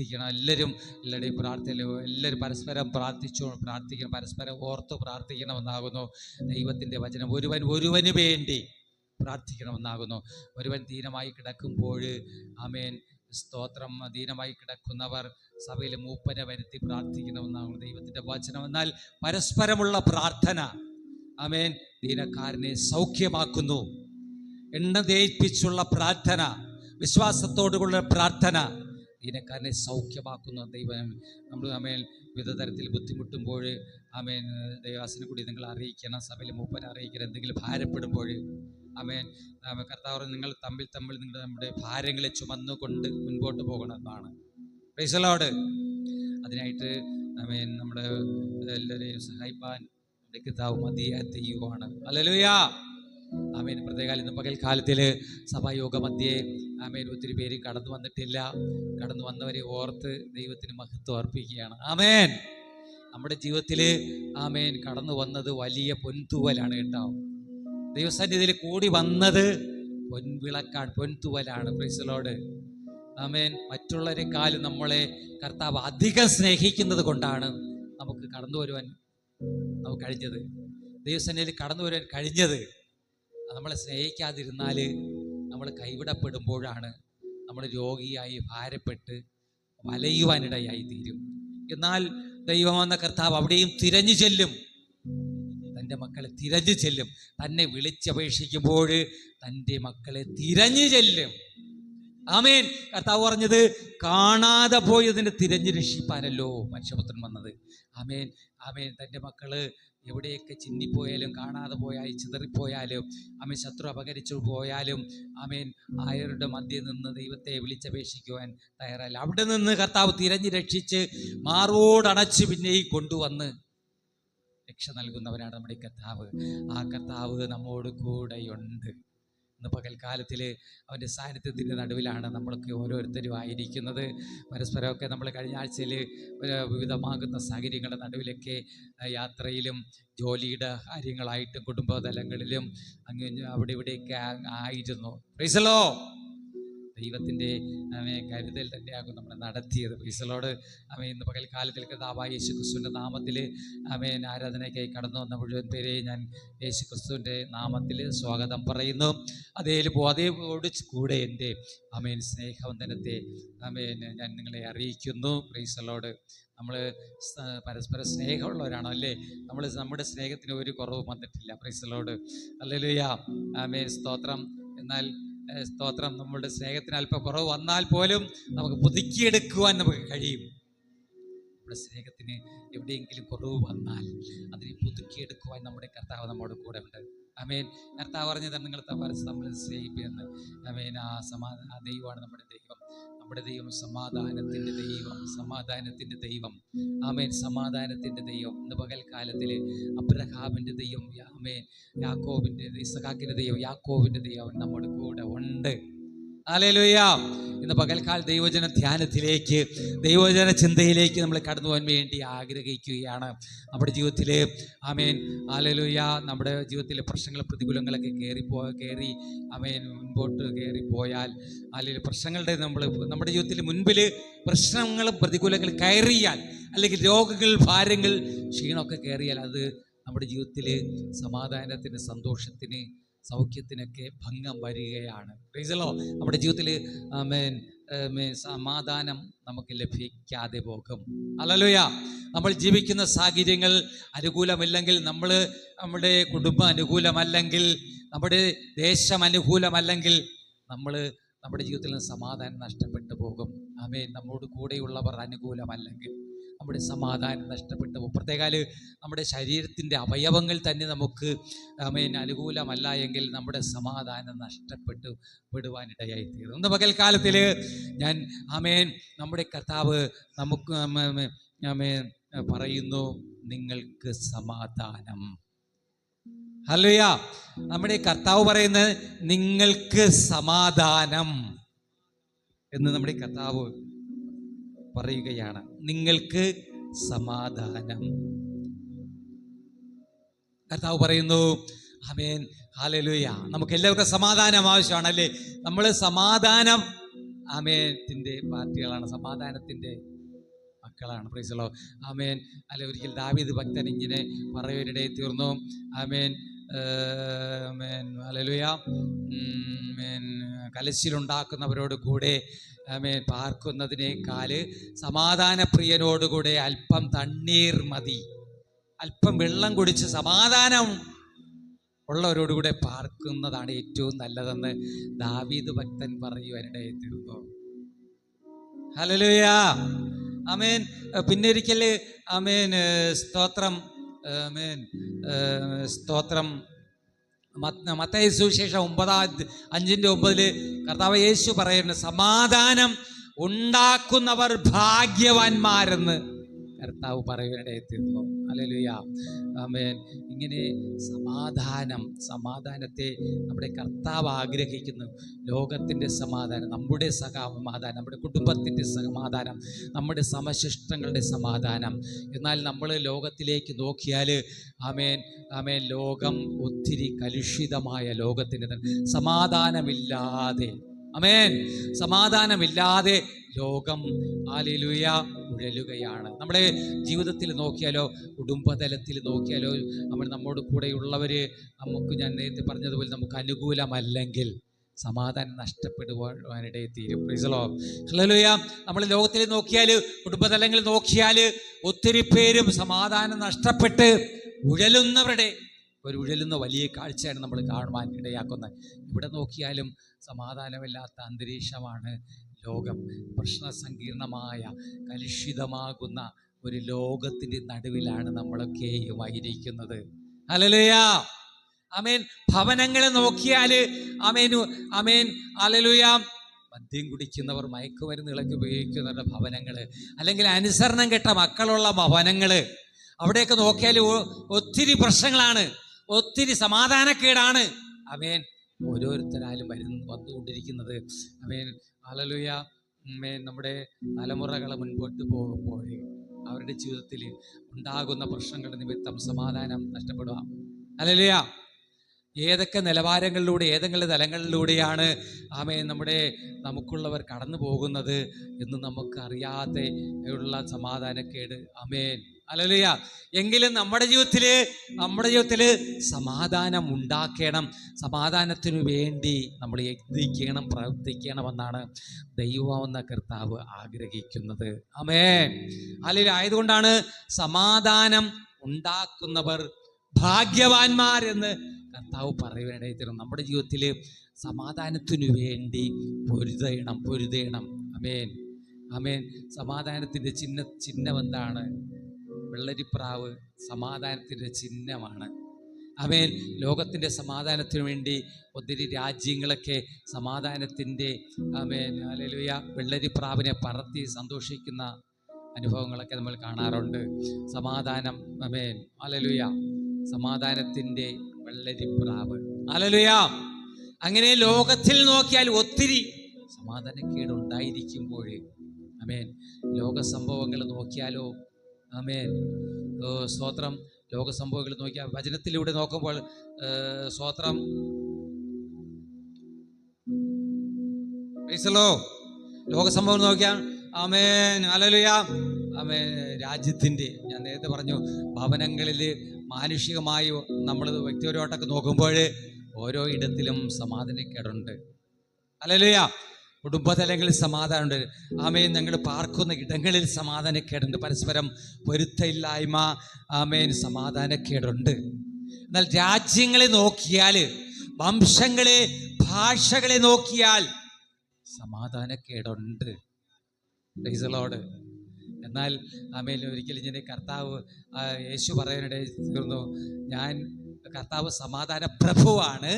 പ്രാർത്ഥിക്കണം. എല്ലാവരുടെയും എല്ലാവരും പരസ്പരം പ്രാർത്ഥിക്കണം, പരസ്പരം ഓർത്ത് പ്രാർത്ഥിക്കണമെന്നാകുന്നു ദൈവത്തിൻ്റെ വചനം. ഒരുവന് വേണ്ടി പ്രാർത്ഥിക്കണമെന്നാകുന്നു. ഒരുവൻ ദീനമായി കിടക്കുമ്പോൾ, ആമേൻ, സ്തോത്രം, ദീനമായി കിടക്കുന്നവർ സഭയിൽ മൂപ്പനെ വരുത്തി പ്രാർത്ഥിക്കണമെന്നാകുന്നു ദൈവത്തിൻ്റെ വചനം. എന്നാൽ പരസ്പരമുള്ള പ്രാർത്ഥന, ആമേൻ, ദീനക്കാരനെ സൗഖ്യമാക്കുന്നു. എണ്ണ തേൽപ്പിച്ചുള്ള പ്രാർത്ഥന, വിശ്വാസത്തോടുള്ള പ്രാർത്ഥന ദീനക്കാരനെ സൗഖ്യമാക്കുന്നു ദൈവം. നമ്മൾ ആമേൻ വിവിധ തരത്തിൽ ബുദ്ധിമുട്ടുമ്പോൾ, ആമേൻ, ദൈവദാസനെ കൂടി നിങ്ങൾ അറിയിക്കണം, സഭയിൽ മൂപ്പനെ അറിയിക്കണം. എന്തെങ്കിലും ഭാരപ്പെടുമ്പോൾ, ആമേൻ, കർത്താവ് നിങ്ങൾ തമ്മിൽ നമ്മുടെ ഭാരങ്ങളെ ചുമന്നുകൊണ്ട് മുൻപോട്ട് പോകണമെന്നാണ്. Price the Lord. അതിനായിട്ട് ആമേൻ നമ്മുടെ എല്ലാവരെയും സഹായിപ്പാൻ കർത്താവ് മതിയായ ദൈവമാണ്. ഹല്ലേലൂയ. ആമേൻ. പ്രത്യേകാലം ഇന്ന് പകൽക്കാലത്തിൽ സഭായോഗ മധ്യേ, ആമേൻ, ഒത്തിരി പേര് കടന്നു വന്നിട്ടില്ല. കടന്നു വന്നവരെ ഓർത്ത് ദൈവത്തിന് മഹത്വം അർപ്പിക്കുകയാണ്. ആമേൻ. നമ്മുടെ ജീവിതത്തിൽ, ആമേൻ, കടന്നു വന്നത് വലിയ പൊൻതൂവലാണ് കേട്ടോ. ദൈവസന്നിധിയിൽ കൂടി വന്നത് പൊൻവിളക്കാണ്, പൊൻതൂവലാണ്. Praise the lord. ആമേൻ. മറ്റുള്ളവരെക്കാളും നമ്മളെ കർത്താവ് അധികം സ്നേഹിക്കുന്നത് കൊണ്ടാണ് നമുക്ക് കടന്നു വരുവാൻ നമുക്ക് കഴിഞ്ഞത്, ദൈവസന്നിധിയിൽ കടന്നു വരുവാൻ കഴിഞ്ഞത്. നമ്മളെ സ്നേഹിക്കാതിരുന്നാൽ നമ്മൾ കൈവിടപ്പെടുമ്പോഴാണ് നമ്മൾ രോഗിയായി ഭാരപ്പെട്ട് വലയുവാനിടയായി തീരും. എന്നാൽ ദൈവമെന്ന കർത്താവ് അവിടെയും തിരഞ്ഞു ചെല്ലും, തൻ്റെ മക്കളെ തിരഞ്ഞു ചെല്ലും. തന്നെ വിളിച്ചപേക്ഷിക്കുമ്പോൾ തൻ്റെ മക്കളെ തിരഞ്ഞു ചെല്ലും. ആമേൻ. കർത്താവ് പറഞ്ഞത് കാണാതെ പോയതിനെ തിരഞ്ഞു രക്ഷിപ്പാനല്ലോ മനുഷ്യപുത്രൻ വന്നത്. ആമേൻ. ആമേൻ. തൻ്റെ മക്കള് എവിടെയൊക്കെ ചിന്നിപ്പോയാലും, കാണാതെ പോയാലും, ചിതറിപ്പോയാലും, ആമേൻ, ശത്രു അപകരിച്ചു പോയാലും, ആമേൻ, ആയരുടെ മധ്യയിൽ നിന്ന് ദൈവത്തെ വിളിച്ചപേക്ഷിക്കുവാൻ തയ്യാറല്ല. അവിടെ നിന്ന് കർത്താവ് തിരഞ്ഞു രക്ഷിച്ച് മാറോടണച്ച് പിന്നെയും കൊണ്ടുവന്ന് രക്ഷ നൽകുന്നവനാണ് നമ്മുടെ കർത്താവ്. ആ കർത്താവ് നമ്മോട് കൂടെയുണ്ട്. ഇന്ന് പകൽക്കാലത്തിൽ അവൻ്റെ സാന്നിധ്യത്തിൻ്റെ നടുവിലാണ് നമ്മളൊക്കെ ഓരോരുത്തരും ആയിരിക്കുന്നത്. പരസ്പരമൊക്കെ നമ്മൾ കഴിഞ്ഞ ആഴ്ചയിൽ വിവിധമാകുന്ന സാഹചര്യങ്ങളുടെ നടുവിലൊക്കെ യാത്രയിലും ജോലിയുടെ കാര്യങ്ങളായിട്ടും കുടുംബതലങ്ങളിലും അങ്ങനെ അവിടെ ഇവിടെയൊക്കെ ആയിരുന്നു. Praise the lord. ദൈവത്തിൻ്റെ കരുതൽ തന്നെയാകും നമ്മളെ നടത്തിയത്. Praise the lord. ആമേൻ. ഇന്ന് പകൽക്കാലത്തിൽ കർത്താവായ യേശു ക്രിസ്തുവിൻ്റെ നാമത്തിൽ, ആമേൻ, ആരാധനയ്ക്കായി കടന്നു വന്ന മുഴുവൻ പേരെയും ഞാൻ യേശു ക്രിസ്തുവിൻ്റെ നാമത്തിൽ സ്വാഗതം പറയുന്നു. അതേപോട് കൂടെ എൻ്റെ, ആമേൻ, സ്നേഹവന്ദനത്തെ, ആമേൻ, ഞാൻ നിങ്ങളെ അറിയിക്കുന്നു. Price the Lord. നമ്മൾ പരസ്പര സ്നേഹമുള്ളവരാണോ അല്ലേ? നമ്മുടെ സ്നേഹത്തിന് ഒരു കുറവും വന്നിട്ടില്ല. Price the lord. ഹല്ലേലൂയ. ആമേൻ. സ്തോത്രം. എന്നാൽ സ്തോത്രം, നമ്മളുടെ സ്നേഹത്തിന് അല്പം കുറവ് വന്നാൽ പോലും നമുക്ക് പുതുക്കിയെടുക്കുവാൻ നമുക്ക് കഴിയും. നമ്മുടെ സ്നേഹത്തിന് എവിടെയെങ്കിലും കുറവ് വന്നാൽ അതിനെ പുതുക്കിയെടുക്കുവാൻ നമ്മുടെ കർത്താവ് നമ്മുടെ കൂടെ ഉണ്ട്. ആമേൻ. കർത്താവ് പറഞ്ഞത് നിങ്ങൾ തമ്മിൽ സ്നേഹിപ്പിയെന്ന്. ആമേൻ. ആ ദൈവമാണ് നമ്മുടെ ദൈവം. നമ്മുടെ ദൈവം സമാധാനത്തിൻ്റെ ദൈവം, സമാധാനത്തിൻ്റെ ദൈവം. ആമേൻ. സമാധാനത്തിൻ്റെ ദൈവം. ഇന്ന് പകൽക്കാലത്തിൽ അബ്രഹാമിൻ്റെ ദൈവം, ആമേൻ, യാക്കോബിൻ്റെ, ഇസഹാക്കിൻ്റെ ദൈവം, യാക്കോബിൻ്റെ ദൈവം നമ്മുടെ കൂടെ ഉണ്ട്. ഹല്ലേലൂയ. ഇന്ന് പകൽക്കാല ദൈവജന ധ്യാനത്തിലേക്ക്, ദൈവജന ചിന്തയിലേക്ക് നമ്മൾ കടന്നു പോകാൻ വേണ്ടി ആഗ്രഹിക്കുകയാണ്. നമ്മുടെ ജീവിതത്തിൽ, ആമേൻ, ഹല്ലേലൂയ, നമ്മുടെ ജീവിതത്തിലെ പ്രശ്നങ്ങൾ, പ്രതികൂലങ്ങളൊക്കെ കയറി ആമേൻ മുൻപോട്ട് കയറിപ്പോയാൽ, അല്ലെങ്കിൽ പ്രശ്നങ്ങളുടെ നമ്മുടെ ജീവിതത്തിൽ മുൻപിൽ പ്രശ്നങ്ങളും പ്രതികൂലങ്ങൾ കയറിയാൽ, അല്ലെങ്കിൽ രോഗങ്ങൾ, ഭാരങ്ങൾ, ക്ഷീണമൊക്കെ കയറിയാൽ, അത് നമ്മുടെ ജീവിതത്തിൽ സമാധാനത്തിന്, സന്തോഷത്തിന്, സൗഖ്യത്തിനൊക്കെ ഭംഗം വരികയാണ്. Price the Lord. നമ്മുടെ ജീവിതത്തിൽ ആമേൻ സമാധാനം നമുക്ക് ലഭിക്കാതെ പോകും. ഹല്ലേലൂയ. നമ്മൾ ജീവിക്കുന്ന സാഹചര്യങ്ങൾ അനുകൂലമില്ലെങ്കിൽ, നമ്മുടെ കുടുംബം അനുകൂലമല്ലെങ്കിൽ, നമ്മുടെ ദേശം അനുകൂലമല്ലെങ്കിൽ, നമ്മുടെ ജീവിതത്തിൽ നിന്ന് സമാധാനം നഷ്ടപ്പെട്ടു പോകും. ആമേൻ. നമ്മോട് കൂടെയുള്ളവർ അനുകൂലമല്ലെങ്കിൽ നമ്മുടെ സമാധാനം നഷ്ടപ്പെട്ടു പോകും. പ്രത്യേകാല് നമ്മുടെ ശരീരത്തിൻ്റെ അവയവങ്ങൾ തന്നെ നമുക്ക്, ആമേൻ, അനുകൂലമല്ല എങ്കിൽ നമ്മുടെ സമാധാനം നഷ്ടപ്പെട്ടു പെടുവാനിടയായി തീരും. ഇന്ന് പകൽക്കാലത്തിൽ ഞാൻ, ആമേൻ, നമ്മുടെ കർത്താവ് നമുക്ക്, ആമേൻ, പറയുന്നു, നിങ്ങൾക്ക് സമാധാനം. ഹല്ലേലൂയ. നമ്മുടെ കർത്താവ് പറയുന്നത് നിങ്ങൾക്ക് സമാധാനം എന്ന് നമ്മുടെ കർത്താവ് പറയുകയാണ്. നിങ്ങൾക്ക് സമാധാനം. കർത്താവ് പറയുന്നു, ആമേൻ, ഹല്ലേലൂയ. നമുക്ക് എല്ലാവർക്കും സമാധാനം ആവശ്യമാണല്ലേ? നമ്മൾ സമാധാനം, ആമേനത്തിൻ്റെ പാർട്ടികളാണ്, സമാധാനത്തിൻ്റെ മക്കളാണ്. Praise the lord. ആമേൻ. അല്ല, ഒരിക്കൽ ദാവീദ് ഭക്തൻ ഇങ്ങനെ പറയുവാനിടയിൽ തീർന്നു. ആമേൻ. ആമേൻ. ഹല്ലേലൂയ. ആമേൻ. കലശിലുണ്ടാക്കുന്നവരോട് കൂടെ ആമേൻ പാർക്കുന്നതിനേക്കാൾ സമാധാനപ്രിയനോടുകൂടെ അല്പം തണ്ണീർ മതി, അല്പം വെള്ളം കുടിച്ച് സമാധാനം ഉള്ളവരോടുകൂടെ പാർക്കുന്നതാണ് ഏറ്റവും നല്ലതെന്ന് ദാവീദ് ഭക്തൻ പറയുവാനിടയിൽ തീർന്നു. ഹല്ലേലൂയ. ആമേൻ. പിന്നെ ഒരിക്കൽ ആമേൻ സ്തോത്രം, ആമേൻ സ്തോത്രം, മത്തായി സുവിശേഷം 5:9 കർത്താവ് യേശു പറയുന്നു, സമാധാനം ഉണ്ടാക്കുന്നവർ ഭാഗ്യവാന്മാരെന്ന് കർത്താവ് പറയുവാനിടയിൽ തീർന്നു. ഹല്ലേലൂയ. ആമേൻ. ഇങ്ങനെ സമാധാനത്തെ നമ്മുടെ കർത്താവ് ആഗ്രഹിക്കുന്നു. ലോകത്തിൻ്റെ സമാധാനം, നമ്മുടെ സമാധാനം, നമ്മുടെ കുടുംബത്തിൻ്റെ സമാധാനം, നമ്മുടെ സമശിഷ്ടങ്ങളുടെ സമാധാനം. എന്നാൽ നമ്മൾ ലോകത്തിലേക്ക് നോക്കിയാൽ ആമേൻ ലോകം ഒത്തിരി കലുഷിതമായ ലോകത്തിന് സമാധാനമില്ലാതെ, ആമേൻ, സമാധാനമില്ലാതെ ലോകം ഹല്ലേലൂയ ഉഴലുകയാണ്. നമ്മുടെ ജീവിതത്തിൽ നോക്കിയാലോ, കുടുംബതലത്തിൽ നോക്കിയാലോ, നമ്മോട് കൂടെയുള്ളവർ നമുക്ക്, ഞാൻ നേരത്തെ പറഞ്ഞതുപോലെ, നമുക്ക് അനുകൂലമല്ലെങ്കിൽ സമാധാനം നഷ്ടപ്പെടുവാനിടയിൽ തീരും. Price the lord. ഹല്ലേലൂയ. നമ്മൾ ലോകത്തിൽ നോക്കിയാൽ, കുടുംബതലങ്ങളിൽ നോക്കിയാൽ ഒത്തിരി പേരും സമാധാനം നഷ്ടപ്പെട്ട് ഉഴലുന്ന വലിയ കാഴ്ചയാണ് നമ്മൾ കാണുവാൻ ഇടയാക്കുന്നത്. ഇവിടെ നോക്കിയാലും സമാധാനമില്ലാത്ത അന്തരീക്ഷമാണ് ലോകം. പ്രശ്നസങ്കീർണമായ കലുഷിതമാകുന്ന ഒരു ലോകത്തിൻ്റെ നടുവിലാണ് നമ്മളൊക്കെയും ആയിരിക്കുന്നത്. ഹല്ലേലൂയ. ആമേൻ. ഭവനങ്ങളെ നോക്കിയാൽ ആമേൻ ഹല്ലേലൂയ, മദ്യം കുടിക്കുന്നവർ, മയക്കുമരുന്നുകളൊക്കെ ഉപയോഗിക്കുന്നവരുടെ ഭവനങ്ങൾ, അല്ലെങ്കിൽ അനുസരണം കെട്ട മക്കളുള്ള ഭവനങ്ങൾ, അവിടെയൊക്കെ നോക്കിയാൽ ഒത്തിരി പ്രശ്നങ്ങളാണ്, ഒത്തിരി സമാധാനക്കേടാണ്. ആമേൻ. ഓരോരുത്തരാലും വന്നുകൊണ്ടിരിക്കുന്നത്. ആമേൻ. ഹല്ലേലൂയ. ആമേൻ. നമ്മുടെ തലമുറകൾ മുൻപോട്ട് പോകുമ്പോൾ അവരുടെ ജീവിതത്തിൽ ഉണ്ടാകുന്ന പ്രശ്നങ്ങളുടെ നിമിത്തം സമാധാനം നഷ്ടപ്പെടുക. ഹല്ലേലൂയ. ഏതൊക്കെ നിലവാരങ്ങളിലൂടെ, ഏതെങ്കിലും തലങ്ങളിലൂടെയാണ് ആമേൻ നമുക്കുള്ളവർ കടന്നു പോകുന്നത് എന്ന് നമുക്കറിയാതെ ഉള്ള സമാധാനക്കേട്. ആമേൻ. ഹല്ലേലൂയ. എങ്കിലും നമ്മുടെ ജീവിതത്തിൽ സമാധാനം ഉണ്ടാക്കണം, സമാധാനത്തിനു വേണ്ടി നമ്മൾ യത്നിക്കണം, പ്രവർത്തിക്കണമെന്നാണ് ദൈവമെന്ന കർത്താവ് ആഗ്രഹിക്കുന്നത്. ആമേൻ. ഹല്ലേലൂയ. ആയതുകൊണ്ടാണ് സമാധാനം ഉണ്ടാക്കുന്നവർ ഭാഗ്യവാന്മാരെന്ന് കർത്താവ് പറയുവാനിടയിൽ തീർന്നു. നമ്മുടെ ജീവിതത്തിൽ സമാധാനത്തിനു വേണ്ടി പൊരുതണം. ആമേൻ. ആമേൻ. സമാധാനത്തിൻ്റെ ചിഹ്നം എന്താണ്? വെള്ളരിപ്രാവ് സമാധാനത്തിൻ്റെ ചിഹ്നമാണ്. ആമേൻ. ലോകത്തിൻ്റെ സമാധാനത്തിനു വേണ്ടി ഒത്തിരി രാജ്യങ്ങളൊക്കെ സമാധാനത്തിൻ്റെ ആമേൻ ഹല്ലേലൂയ വെള്ളരിപ്രാവിനെ പറത്തി സന്തോഷിക്കുന്ന അനുഭവങ്ങളൊക്കെ നമ്മൾ കാണാറുണ്ട്. സമാധാനം, ആമേൻ ഹല്ലേലൂയ, സമാധാനത്തിൻ്റെ വെള്ളരിപ്രാവ്. ഹല്ലേലൂയ. അങ്ങനെ ലോകത്തിൽ നോക്കിയാൽ ഒത്തിരി സമാധാനക്കേട് ഉണ്ടായിരിക്കുമ്പോൾ, ആമേൻ, ലോക സംഭവങ്ങൾ നോക്കിയാലോ, ആമേൻ, സ്തോത്രം, ലോക സംഭവങ്ങൾ നോക്കിയാൽ വചനത്തിലൂടെ നോക്കുമ്പോൾ സ്തോത്രം, ലോക സംഭവങ്ങൾ നോക്കിയാൽ ആമേൻ ഹല്ലേലൂയ, ആമേൻ, രാജ്യത്തിൻ്റെ, ഞാൻ നേരത്തെ പറഞ്ഞു, ഭവനങ്ങളിൽ മാനുഷികമായി നമ്മൾ വ്യക്തിപരമായിട്ടൊക്കെ നോക്കുമ്പോൾ ഓരോ ഇടത്തിലും സമാധാനക്കേടുണ്ട്. ഹല്ലേലൂയ. കുടുംബതലങ്ങളിൽ സമാധാനമുണ്ട്. ആമേൻ. ഞങ്ങൾ പാർക്കുന്ന ഇടങ്ങളിൽ സമാധാനക്കേടുണ്ട്. പരസ്പരം പൊരുത്തമില്ലായ്മ, ആമേൻ, സമാധാനക്കേടുണ്ട്. എന്നാൽ രാജ്യങ്ങളെ നോക്കിയാൽ, വംശങ്ങളെ, ഭാഷകളെ നോക്കിയാൽ സമാധാനക്കേടുണ്ട്. Price the Lord. എന്നാൽ ആമേൻ, ഒരിക്കലും ഇങ്ങനെ കർത്താവ് യേശു പറയാനിടയിൽ തീർന്നു, കർത്താവ് സമാധാന പ്രഭുവാണ്.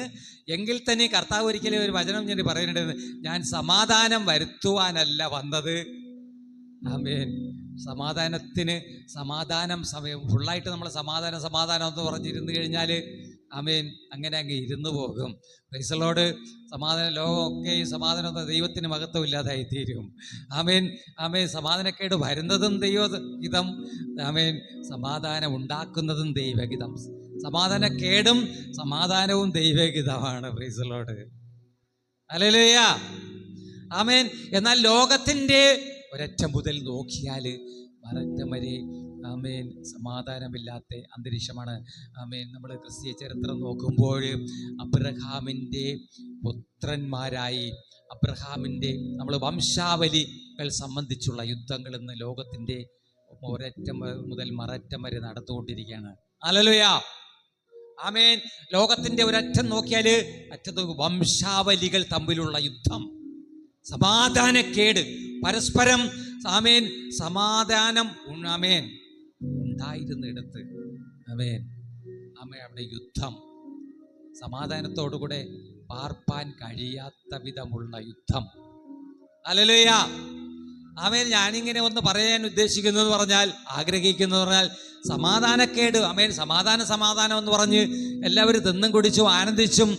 എങ്കിൽ തന്നെ കർത്താവ് ഒരിക്കലും ഒരു വചനം ഞാൻ പറയുന്നുണ്ട്, ഞാൻ സമാധാനം വരുത്തുവാനല്ല വന്നത്. ആമേൻ. സമാധാനം സമയം ഫുള്ളായിട്ട് നമ്മൾ സമാധാനം എന്ന് പറഞ്ഞിരുന്നു കഴിഞ്ഞാൽ, ആമേൻ, അങ്ങനെ അങ്ങ് ഇരുന്നു പോകും. Price the Lord. ലോകമൊക്കെ സമാധാനം ദൈവത്തിന് മഹത്വമില്ലാതായി തീരും. ആമേൻ. ആമേൻ. സമാധാനക്കേട് വരുന്നതും ദൈവഹിതം, ആമേൻ, സമാധാനം ഉണ്ടാക്കുന്നതും ദൈവഹിതം. സമാധാനക്കേടും സമാധാനവും ദൈവഹിതമാണ്. Praise the lord. ഹല്ലേലൂയ. ആമേൻ. എന്നാൽ ലോകത്തിൻ്റെ ഒരറ്റം മുതൽ നോക്കിയാൽ മരറ്റം വരെ ആമേൻ സമാധാനമില്ലാത്ത അന്തരീക്ഷമാണ്. ആമേൻ. നമ്മൾ ക്രിസ്തീയ ചരിത്രം നോക്കുമ്പോൾ അബ്രഹാമിൻ്റെ പുത്രന്മാരായി അബ്രഹാമിൻ്റെ നമ്മൾ വംശാവലികൾ സംബന്ധിച്ചുള്ള യുദ്ധങ്ങൾ ഇന്ന് ലോകത്തിൻ്റെ ഒരറ്റം മുതൽ മററ്റം വരെ നടന്നുകൊണ്ടിരിക്കുകയാണ്. ഹല്ലേലൂയ, ആമേൻ. ലോകത്തിൻ്റെ ഒരറ്റം നോക്കിയാൽ അറ്റത്ത് വംശാവലികൾ തമ്മിലുള്ള യുദ്ധം, സമാധാനക്കേട്, പരസ്പരം ആമേൻ സമാധാനം ആമേൻ ഉണ്ടായിരുന്നിടത്ത് ആമേൻ ആമേൻ അവിടെ യുദ്ധം, സമാധാനത്തോടുകൂടെ പാർപ്പാൻ കഴിയാത്ത വിധമുള്ള യുദ്ധം. ഹല്ലേലൂയ, ആമേൻ. ഞാനിങ്ങനെ ഒന്ന് പറയാൻ ഉദ്ദേശിക്കുന്നത് പറഞ്ഞാൽ, ആഗ്രഹിക്കുന്നത് പറഞ്ഞാൽ, സമാധാനക്കേട് ആമേൻ സമാധാനം എന്ന് പറഞ്ഞ് എല്ലാവരും തിന്നും കുടിച്ചും ആനന്ദിച്ചും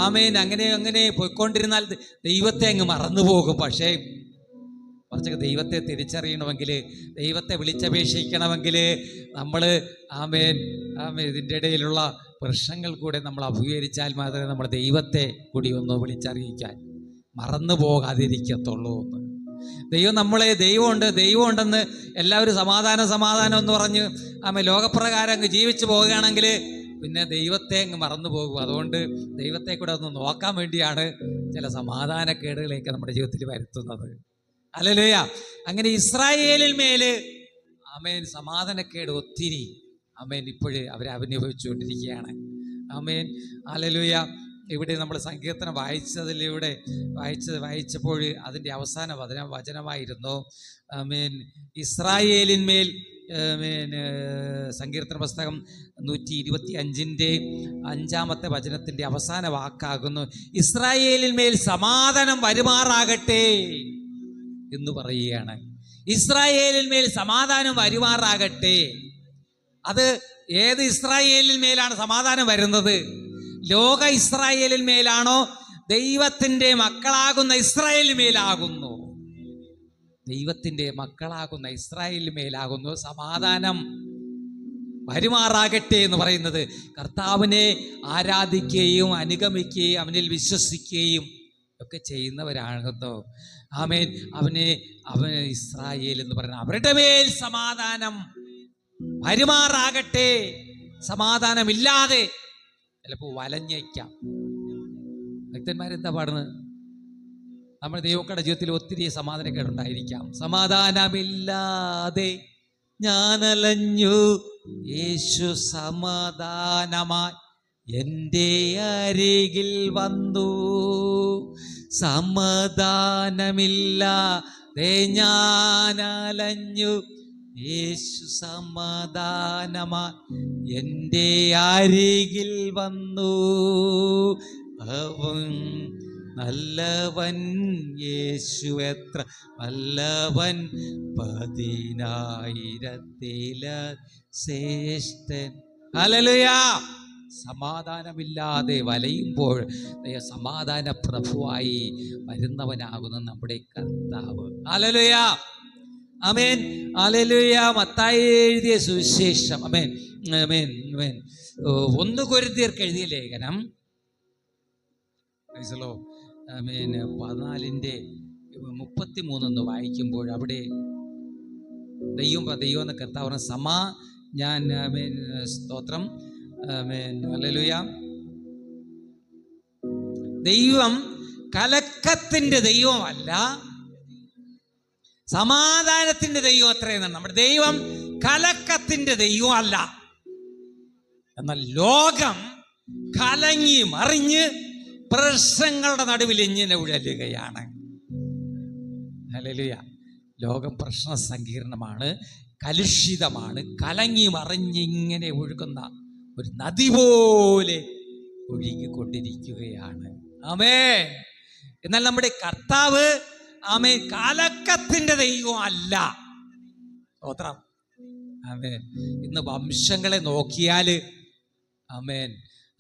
ആമേൻ അങ്ങനെ പോയിക്കൊണ്ടിരുന്നാൽ ദൈവത്തെ അങ്ങ് മറന്നുപോകും. പക്ഷേ കുറച്ചൊക്കെ ദൈവത്തെ തിരിച്ചറിയണമെങ്കിൽ, ദൈവത്തെ വിളിച്ചപേക്ഷിക്കണമെങ്കിൽ നമ്മൾ ആമേൻ ഇതിൻ്റെ ഇടയിലുള്ള പ്രശ്നങ്ങൾ കൂടെ നമ്മൾ അഭിമുഖീകരിച്ചാൽ മാത്രമേ നമ്മൾ ദൈവത്തെ കൂടി ഒന്ന് വിളിച്ചറിയിക്കാൻ മറന്നു പോകാതിരിക്കത്തുള്ളൂ എന്ന്. ദൈവമുണ്ടെന്ന് എല്ലാവരും സമാധാനം എന്ന് പറഞ്ഞ് ലോകപ്രകാരം അങ്ങ് ജീവിച്ചു പോവുകയാണെങ്കിൽ പിന്നെ ദൈവത്തെ അങ്ങ് മറന്നു പോകും. അതുകൊണ്ട് ദൈവത്തെ കൂടെ ഒന്ന് നോക്കാൻ വേണ്ടിയാണ് ചില സമാധാനക്കേടുകളൊക്കെ നമ്മുടെ ജീവിതത്തിൽ വരുത്തുന്നത്. ഹല്ലേലൂയ. അങ്ങനെ ഇസ്രായേലിൽ മേല് ആമേൻ സമാധാനക്കേട് ഒത്തിരി ആമേൻ ഇപ്പോഴും അവരനുഭവിച്ചുകൊണ്ടിരിക്കുകയാണ്. ആമേൻ. ഹല്ലേലൂയ. ഇവിടെ നമ്മൾ സങ്കീർത്തനം വായിച്ചപ്പോൾ അതിൻ്റെ അവസാന വചനമായിരുന്നു ആമേൻ ഇസ്രായേലിന്മേൽ. സങ്കീർത്തന പുസ്തകം 125 വചനത്തിൻ്റെ അവസാന വാക്കാകുന്നു ഇസ്രായേലിന്മേൽ സമാധാനം വരുമാറാകട്ടെ എന്ന് പറയുകയാണ്. ഇസ്രായേലിന്മേൽ സമാധാനം വരുമാറാകട്ടെ. അത് ഏത് ഇസ്രായേലിൻ മേലാണ് സമാധാനം വരുന്നത്? ലോക ഇസ്രായേലിൻ മേലാണോ? ദൈവത്തിൻ്റെ മക്കളാകുന്ന ഇസ്രായേലിൻ മേലാകുന്നു. ദൈവത്തിൻ്റെ മക്കളാകുന്ന ഇസ്രായേലിൻ മേലാകുന്നു സമാധാനം വരുമാറാകട്ടെ എന്ന് പറയുന്നത്. കർത്താവിനെ ആരാധിക്കുകയും അനുഗമിക്കുകയും അവനിൽ വിശ്വസിക്കുകയും ഒക്കെ ചെയ്യുന്നവരാകുന്നു. ആമേൻ. അവന് ഇസ്രായേൽ എന്ന് പറയുന്നത് അവരുടെ മേൽ സമാധാനം വരുമാറാകട്ടെ. സമാധാനമില്ലാതെ ചിലപ്പോൾ വലഞ്ഞേക്കാം. ഭക്തന്മാരെന്താ പാടുന്നത്? നമ്മുടെ ദൈവങ്ങളുടെ ജീവിതത്തിൽ ഒത്തിരി സമാധാനക്കേടുണ്ടായിരിക്കാം. സമാധാനമില്ലാതെ ഞാനലഞ്ഞു, യേശു സമാധാനമായി എൻ്റെ അരികിൽ വന്നു. സമാധാനമില്ലാതെ ഞാനലഞ്ഞു, യേശു സമാധാനമായി എൻ്റെ അരികിൽ വന്നു. അവൻ നല്ലവൻ, യേശു എത്ര നല്ലവൻ, 10,000 ശ്രേഷ്ഠൻ. ഹല്ലേലൂയ. സമാധാനമില്ലാതെ വലയുമ്പോൾ സമാധാന പ്രഭുവായി വരുന്നവനാകുന്നു നമ്മുടെ കർത്താവ്. ഹല്ലേലൂയ, ആമേൻ, ഹല്ലേലൂയ. മത്തായി എഴുതിയ സുവിശേഷം ആമേൻ ആമേൻ ആമേൻ 1 കൊരിന്ത്യർക്ക് എഴുതിയ ലേഖനം 14:33 വായിക്കുമ്പോൾ അവിടെ ദൈവം എന്ന കർത്താവ് ഞാൻ ആമേൻ സ്തോത്രം ആമേൻ ഹല്ലേലൂയ. ദൈവം കലക്കത്തിന്റെ ദൈവമല്ല, സമാധാനത്തിന്റെ ദൈവം അത്രയെന്നാണ്. നമ്മുടെ ദൈവം കലക്കത്തിന്റെ ദൈവമല്ല. എന്നാൽ ലോകം കലങ്ങി മറിഞ്ഞ് പ്രശ്നങ്ങളുടെ നടുവിൽ ഇങ്ങനെ ഉഴലുകയാണ്. ഹല്ലേലൂയ. ലോകം പ്രശ്ന സങ്കീർണമാണ്, കലുഷിതമാണ്, കലങ്ങി മറിഞ്ഞിങ്ങനെ ഒഴുകുന്ന ഒരു നദി പോലെ ഒഴുകിക്കൊണ്ടിരിക്കുകയാണ്. ആമേൻ. എന്നാൽ നമ്മുടെ കർത്താവ് ആമേൻ കലക്കത്തിന്റെ ദൈവം അല്ല. സ്തോത്രം. ആമേൻ. ഇന്ന് വംശങ്ങളെ നോക്കിയാൽ ആമേൻ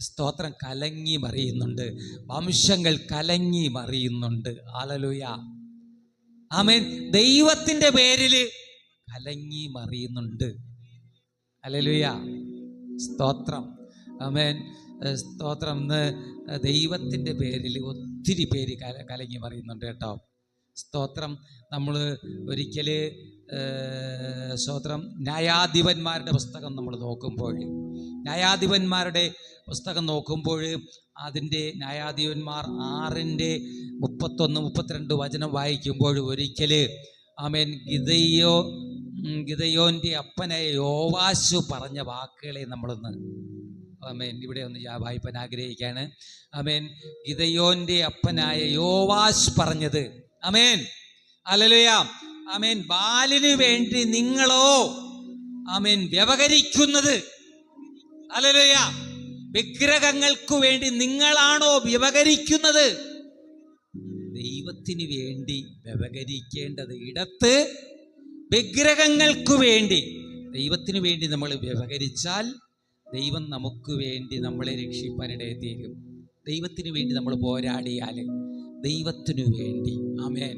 സ്തോത്രം കലങ്ങി മറിയുന്നുണ്ട്. വംശങ്ങൾ കലങ്ങി മറിയുന്നുണ്ട്. ഹല്ലേലൂയ. ആമേൻ. ദൈവത്തിന്റെ പേരിൽ കലങ്ങി മറിയുന്നുണ്ട്. ഹല്ലേലൂയ. സ്തോത്രം. ആമേൻ. സ്തോത്രം. ഇന്ന് ദൈവത്തിന്റെ പേരിൽ ഒത്തിരി പേര് കലങ്ങി മറിയുന്നുണ്ട് കേട്ടോ. സ്തോത്രം. നമ്മൾ ഒരിക്കൽ സ്തോത്രം ന്യായാധിപന്മാരുടെ പുസ്തകം നമ്മൾ നോക്കുമ്പോൾ, ന്യായാധിപന്മാരുടെ പുസ്തകം നോക്കുമ്പോൾ അതിൻ്റെ ന്യായാധിപന്മാർ 6:31-32 വചനം വായിക്കുമ്പോൾ ഒരിക്കൽ ആമേൻ ഗിദെയോൻ്റെ അപ്പനായ യോവാശ് പറഞ്ഞ വാക്കുകളെ നമ്മളൊന്ന് ആമേൻ ഇവിടെ ഒന്ന് വായിപ്പാൻ ആഗ്രഹിക്കുകയാണ്. ആമേൻ, ഗിദെയോൻ്റെ അപ്പനായ യോവാശ് പറഞ്ഞത്, ആമേൻ ഹല്ലേലൂയ, ആമേൻ, ബാലിന് വേണ്ടി നിങ്ങളോ ആമേൻ വ്യവഹരിക്കുന്നത്, ഹല്ലേലൂയ, വിഗ്രഹങ്ങൾക്ക് വേണ്ടി നിങ്ങളാണോ വ്യവഹരിക്കുന്നത്? ദൈവത്തിന് വേണ്ടി വ്യവഹരിക്കേണ്ടത് ഇടത്ത് വിഗ്രഹങ്ങൾക്ക് വേണ്ടി, ദൈവത്തിന് വേണ്ടി നമ്മൾ വ്യവഹരിച്ചാൽ ദൈവം നമുക്ക് വേണ്ടി നമ്മളെ രക്ഷിപ്പാനിടയെത്തീരും. ദൈവത്തിന് വേണ്ടി നമ്മൾ പോരാടിയാൽ ദൈവത്തിനു വേണ്ടി, ആമേൻ,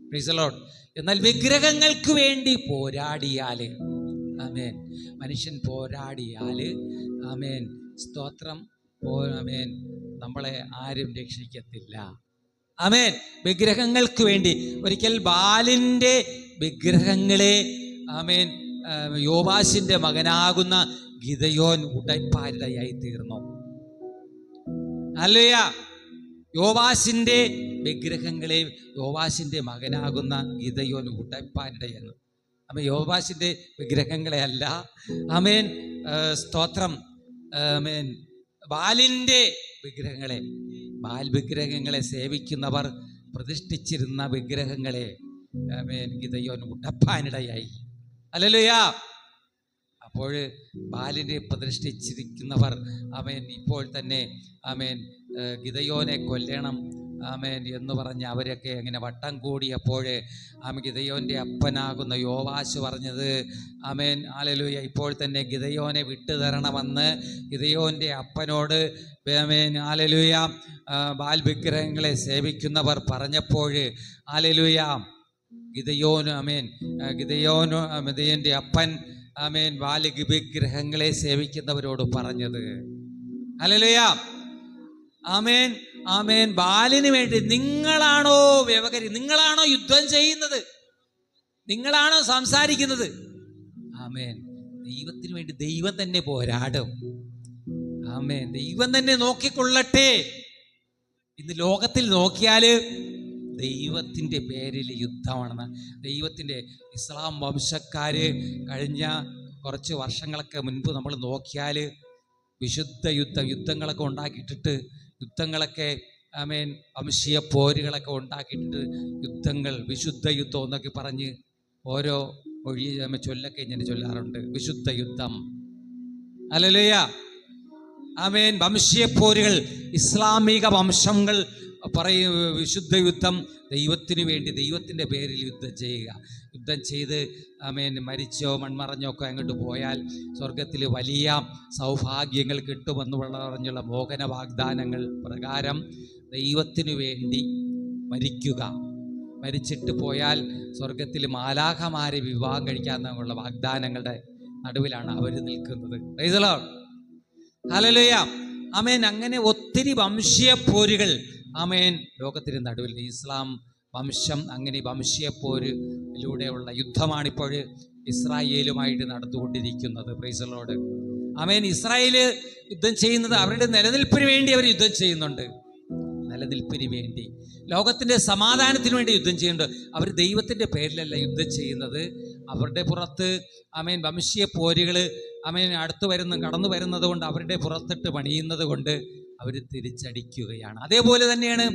പ്രൈസ് ദി ലോർഡ്. എന്നാൽ വിഗ്രഹങ്ങൾക്ക് വേണ്ടി പോരാടിയാൽ, ആമേൻ, മനുഷ്യൻ പോരാടിയാൽ, ആമേൻ, സ്തോത്രം, ആമേൻ, നമ്മളെ ആരും രക്ഷിക്കത്തില്ല. ആമേൻ. വിഗ്രഹങ്ങൾക്ക് വേണ്ടി ഒരിക്കൽ ബാലിൻ്റെ വിഗ്രഹങ്ങളെ, ആമേൻ, യോവാശിന്റെ മകനാകുന്ന ഗിദെയോൻ ഉടയ്പാനിടയായി തീർന്നു. ഹല്ലേലൂയ. യോവാശിന്റെ വിഗ്രഹങ്ങളെ യോവാശിന്റെ മകനാകുന്ന ഗിദെയോൻ ഉടയ്പാനിടയാണ്. ആമേൻ. യോവാശിന്റെ വിഗ്രഹങ്ങളെ അല്ല, ആമേൻ, സ്തോത്രം, ആമേൻ, ബാലിൻ്റെ വിഗ്രഹങ്ങളെ, ബാൽ വിഗ്രഹങ്ങളെ സേവിക്കുന്നവർ പ്രതിഷ്ഠിച്ചിരുന്ന വിഗ്രഹങ്ങളെ, ആമേൻ, ഗിദെയോൻ ഉടപ്പാനിടയായി. ഹല്ലേലൂയ. അപ്പോൾ ബാലിനെ പ്രതിഷ്ഠിച്ചിരിക്കുന്നവർ, ആമേൻ, ഇപ്പോൾ തന്നെ, ആമേൻ, ഗിദെയോനെ കൊല്ലണം, ആമേൻ എന്ന് പറഞ്ഞ് അവരൊക്കെ അങ്ങനെ വട്ടം കൂടിയപ്പോൾ ഗിദെയോൻ്റെ അപ്പനാകുന്ന യോവാശ് പറഞ്ഞത്, ആമേൻ ഹല്ലേലൂയ, ഇപ്പോൾ തന്നെ ഗിദെയോനെ വിട്ടുതരണമെന്ന് ഗിദെയോൻ്റെ അപ്പനോട്, ആമേൻ ഹല്ലേലൂയ, ബാൽ വിഗ്രഹങ്ങളെ സേവിക്കുന്നവർ പറഞ്ഞപ്പോൾ, ഹല്ലേലൂയ, ഗിദെയോന്, ആമേൻ, ഗിദെയോൻ്റെ അപ്പൻ, ആമേൻ, ബാൽ വിഗ്രഹങ്ങളെ സേവിക്കുന്നവരോട് പറഞ്ഞത്, ഹല്ലേലൂയ, ആമേൻ, ആമേൻ, ബാലിന് വേണ്ടി നിങ്ങളാണോ നിങ്ങളാണോ യുദ്ധം ചെയ്യുന്നത്? നിങ്ങളാണോ സംസാരിക്കുന്നത്? ആമേൻ. ദൈവത്തിന് വേണ്ടി ദൈവം തന്നെ പോരാടും. ആമേൻ. ദൈവം തന്നെ നോക്കിക്കൊള്ളട്ടെ. ഇന്ന് ലോകത്തിൽ നോക്കിയാല് ദൈവത്തിൻ്റെ പേരിൽ യുദ്ധമാണെന്ന്. ദൈവത്തിൻ്റെ ഇസ്ലാം വംശക്കാര് കഴിഞ്ഞ കുറച്ച് വർഷങ്ങളൊക്കെ മുൻപ് നമ്മൾ നോക്കിയാൽ വിശുദ്ധ യുദ്ധങ്ങളൊക്കെ ഉണ്ടാക്കിയിട്ടിട്ട്, യുദ്ധങ്ങളൊക്കെ, ആമേൻ, വംശീയ പോരുകളൊക്കെ ഉണ്ടാക്കിയിട്ടിട്ട്, യുദ്ധങ്ങൾ, വിശുദ്ധ യുദ്ധം എന്നൊക്കെ പറഞ്ഞ് ഓരോ മൊഴി ചൊല്ലൊക്കെ ഇങ്ങനെ ചൊല്ലാറുണ്ട്. വിശുദ്ധ യുദ്ധം, ഹല്ലേലൂയ, ആമേൻ, വംശീയ പോരുകൾ, ഇസ്ലാമിക വംശങ്ങൾ പറയും വിശുദ്ധ യുദ്ധം. ദൈവത്തിന് വേണ്ടി ദൈവത്തിൻ്റെ പേരിൽ യുദ്ധം ചെയ്യുക. യുദ്ധം ചെയ്ത്, ആമേൻ, മരിച്ചോ മൺമറഞ്ഞോ ഒക്കെ അങ്ങോട്ട് പോയാൽ സ്വർഗത്തിൽ വലിയ സൗഭാഗ്യങ്ങൾ കിട്ടുമെന്ന് പറഞ്ഞുള്ള മോഹന വാഗ്ദാനങ്ങൾ പ്രകാരം ദൈവത്തിനു വേണ്ടി മരിക്കുക. മരിച്ചിട്ട് പോയാൽ സ്വർഗത്തിൽ മാലാഖമാരെ വിവാഹം കഴിക്കാമെന്നുള്ള വാഗ്ദാനങ്ങളുടെ നടുവിലാണ് അവർ നിൽക്കുന്നത്. Price the lord. ഹല്ലേലൂയ. ആമേൻ. അങ്ങനെ ഒത്തിരി വംശീയ പോരുകൾ, ആമേൻ, ലോകത്തിന് നടുവിൽ. ഇസ്ലാം വംശം അങ്ങനെ വംശീയ പോരിലൂടെയുള്ള യുദ്ധമാണിപ്പോൾ ഇസ്രായേലുമായിട്ട് നടന്നുകൊണ്ടിരിക്കുന്നത്. Price the lord. Amen. Israel യുദ്ധം ചെയ്യുന്നത് അവരുടെ നിലനിൽപ്പിന് വേണ്ടി അവർ യുദ്ധം ചെയ്യുന്നുണ്ട്. നിലനിൽപ്പിന് വേണ്ടി, ലോകത്തിൻ്റെ സമാധാനത്തിന് വേണ്ടി യുദ്ധം ചെയ്യുന്നുണ്ട്. അവർ ദൈവത്തിൻ്റെ പേരിലല്ല യുദ്ധം ചെയ്യുന്നത്. അവരുടെ പുറത്ത്, ആമേൻ, വംശീയ പോരുകൾ, ആമേൻ, കടന്നു വരുന്നത് കൊണ്ട് അവരുടെ പുറത്തിട്ട് പണിയുന്നത് കൊണ്ട് അവർ തിരിച്ചടിക്കുകയാണ്. അതേപോലെ തന്നെയാണ്,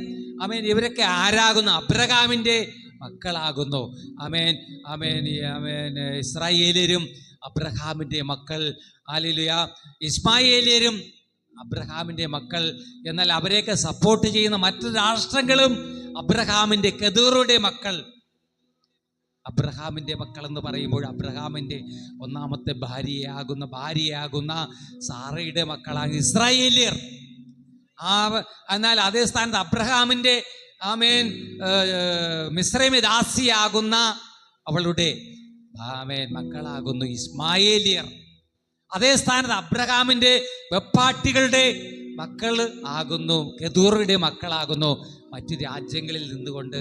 ആമേൻ, ഇവരൊക്കെ ആരാകുന്നു? അബ്രഹാമിൻ്റെ മക്കളാകുന്നു. ആമേൻ, ആമേൻ, ആമേൻ, ഇസ്രായേല്യരും അബ്രഹാമിൻ്റെ മക്കൾ. ഹല്ലേലൂയ. ഇസ്മായേല്യരും അബ്രഹാമിൻ്റെ മക്കൾ. എന്നാൽ അവരെയൊക്കെ സപ്പോർട്ട് ചെയ്യുന്ന മറ്റു രാഷ്ട്രങ്ങളും അബ്രഹാമിൻ്റെ, കെതൂറുടെ മക്കൾ. അബ്രഹാമിൻ്റെ മക്കൾ എന്ന് പറയുമ്പോൾ അബ്രഹാമിൻ്റെ ഒന്നാമത്തെ ഭാര്യയാകുന്ന സാറയുടെ മക്കളാണ് ഇസ്രായേല്യർ. എന്നാൽ അതേ സ്ഥാനത്ത് അബ്രഹാമിൻ്റെ, ആമേൻ, മിസ്രൈമി ദാസിയാകുന്ന അവളുടെ, ആമേൻ, മക്കളാകുന്നു ഇസ്മായേല്യർ. അതേ സ്ഥാനത്ത് അബ്രഹാമിൻ്റെ വെപ്പാട്ടികളുടെ മക്കൾ ആകുന്നു, കെതൂറിയുടെ മക്കളാകുന്നു. മറ്റു രാജ്യങ്ങളിൽ നിന്നുകൊണ്ട്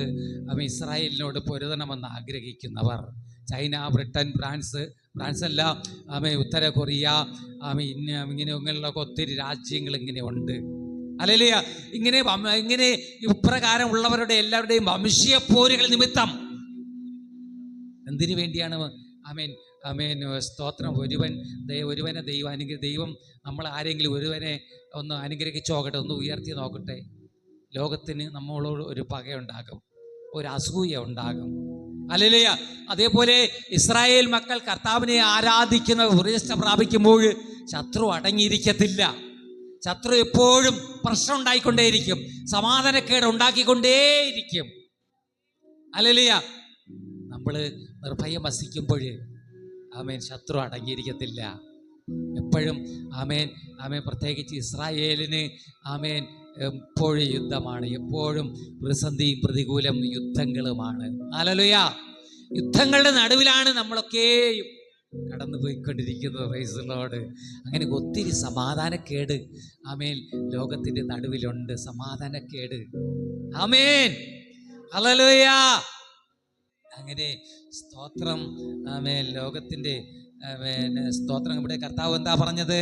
ഇസ്രായേലിനോട് പൊരുതണമെന്ന് ആഗ്രഹിക്കുന്നവർ, ചൈന, ബ്രിട്ടൻ, ഫ്രാൻസല്ല, ഉത്തര കൊറിയ, ഇങ്ങനെയുള്ള ഒത്തിരി രാജ്യങ്ങൾ ഇങ്ങനെ ഉണ്ട്. ഹല്ലേലൂയ. ഇങ്ങനെ ഇപ്രകാരമുള്ളവരുടെ എല്ലാവരുടെയും വംശീയ പോരുകൾ നിമിത്തം എന്തിനു വേണ്ടിയാണ്? സ്തോത്രം. ഒരുവനെ ദൈവം നമ്മൾ ആരെങ്കിലും ഒരുവനെ ഒന്ന് അനുഗ്രഹിച്ച് നോക്കട്ടെ, ഒന്ന് ഉയർത്തി നോക്കട്ടെ, ലോകത്തിന് നമ്മളോട് ഒരു പകയുണ്ടാകും, ഒരു അസൂയ ഉണ്ടാകും. ഹല്ലേലൂയ. അതേപോലെ ഇസ്രായേൽ മക്കൾ കർത്താവിനെ ആരാധിക്കുന്ന പ്രതിഷ്ഠ പ്രാപിക്കുമ്പോൾ ശത്രു അടങ്ങിയിരിക്കത്തില്ല. ശത്രു എപ്പോഴും പ്രശ്നം ഉണ്ടായിക്കൊണ്ടേയിരിക്കും, സമാധാനക്കേട് ഉണ്ടാക്കിക്കൊണ്ടേയിരിക്കും. ഹല്ലേലൂയ. നമ്മൾ നിർഭയം വസിക്കുമ്പോൾ ശത്രു അടങ്ങിയിരിക്കത്തില്ല. എപ്പോഴും പ്രത്യേകിച്ച് ഇസ്രായേലിന് എപ്പോഴും യുദ്ധമാണ്, എപ്പോഴും പ്രതിസന്ധിയും പ്രതികൂലം യുദ്ധങ്ങളുമാണ്. ഹല്ലേലൂയ. യുദ്ധങ്ങളുടെ നടുവിലാണ് നമ്മളൊക്കെയും കടന്നു പോയിക്കൊണ്ടിരിക്കുന്നത്. Price the Lord. അങ്ങനെ ഒത്തിരി സമാധാനക്കേട് ലോകത്തിന്റെ നടുവിലുണ്ട്. സമാധാനക്കേട്. ഹല്ലേലൂയ. അങ്ങനെ സ്തോത്രം. ലോകത്തിന്റെ സ്തോത്രം. ഇവിടെ കർത്താവ് എന്താ പറഞ്ഞത്?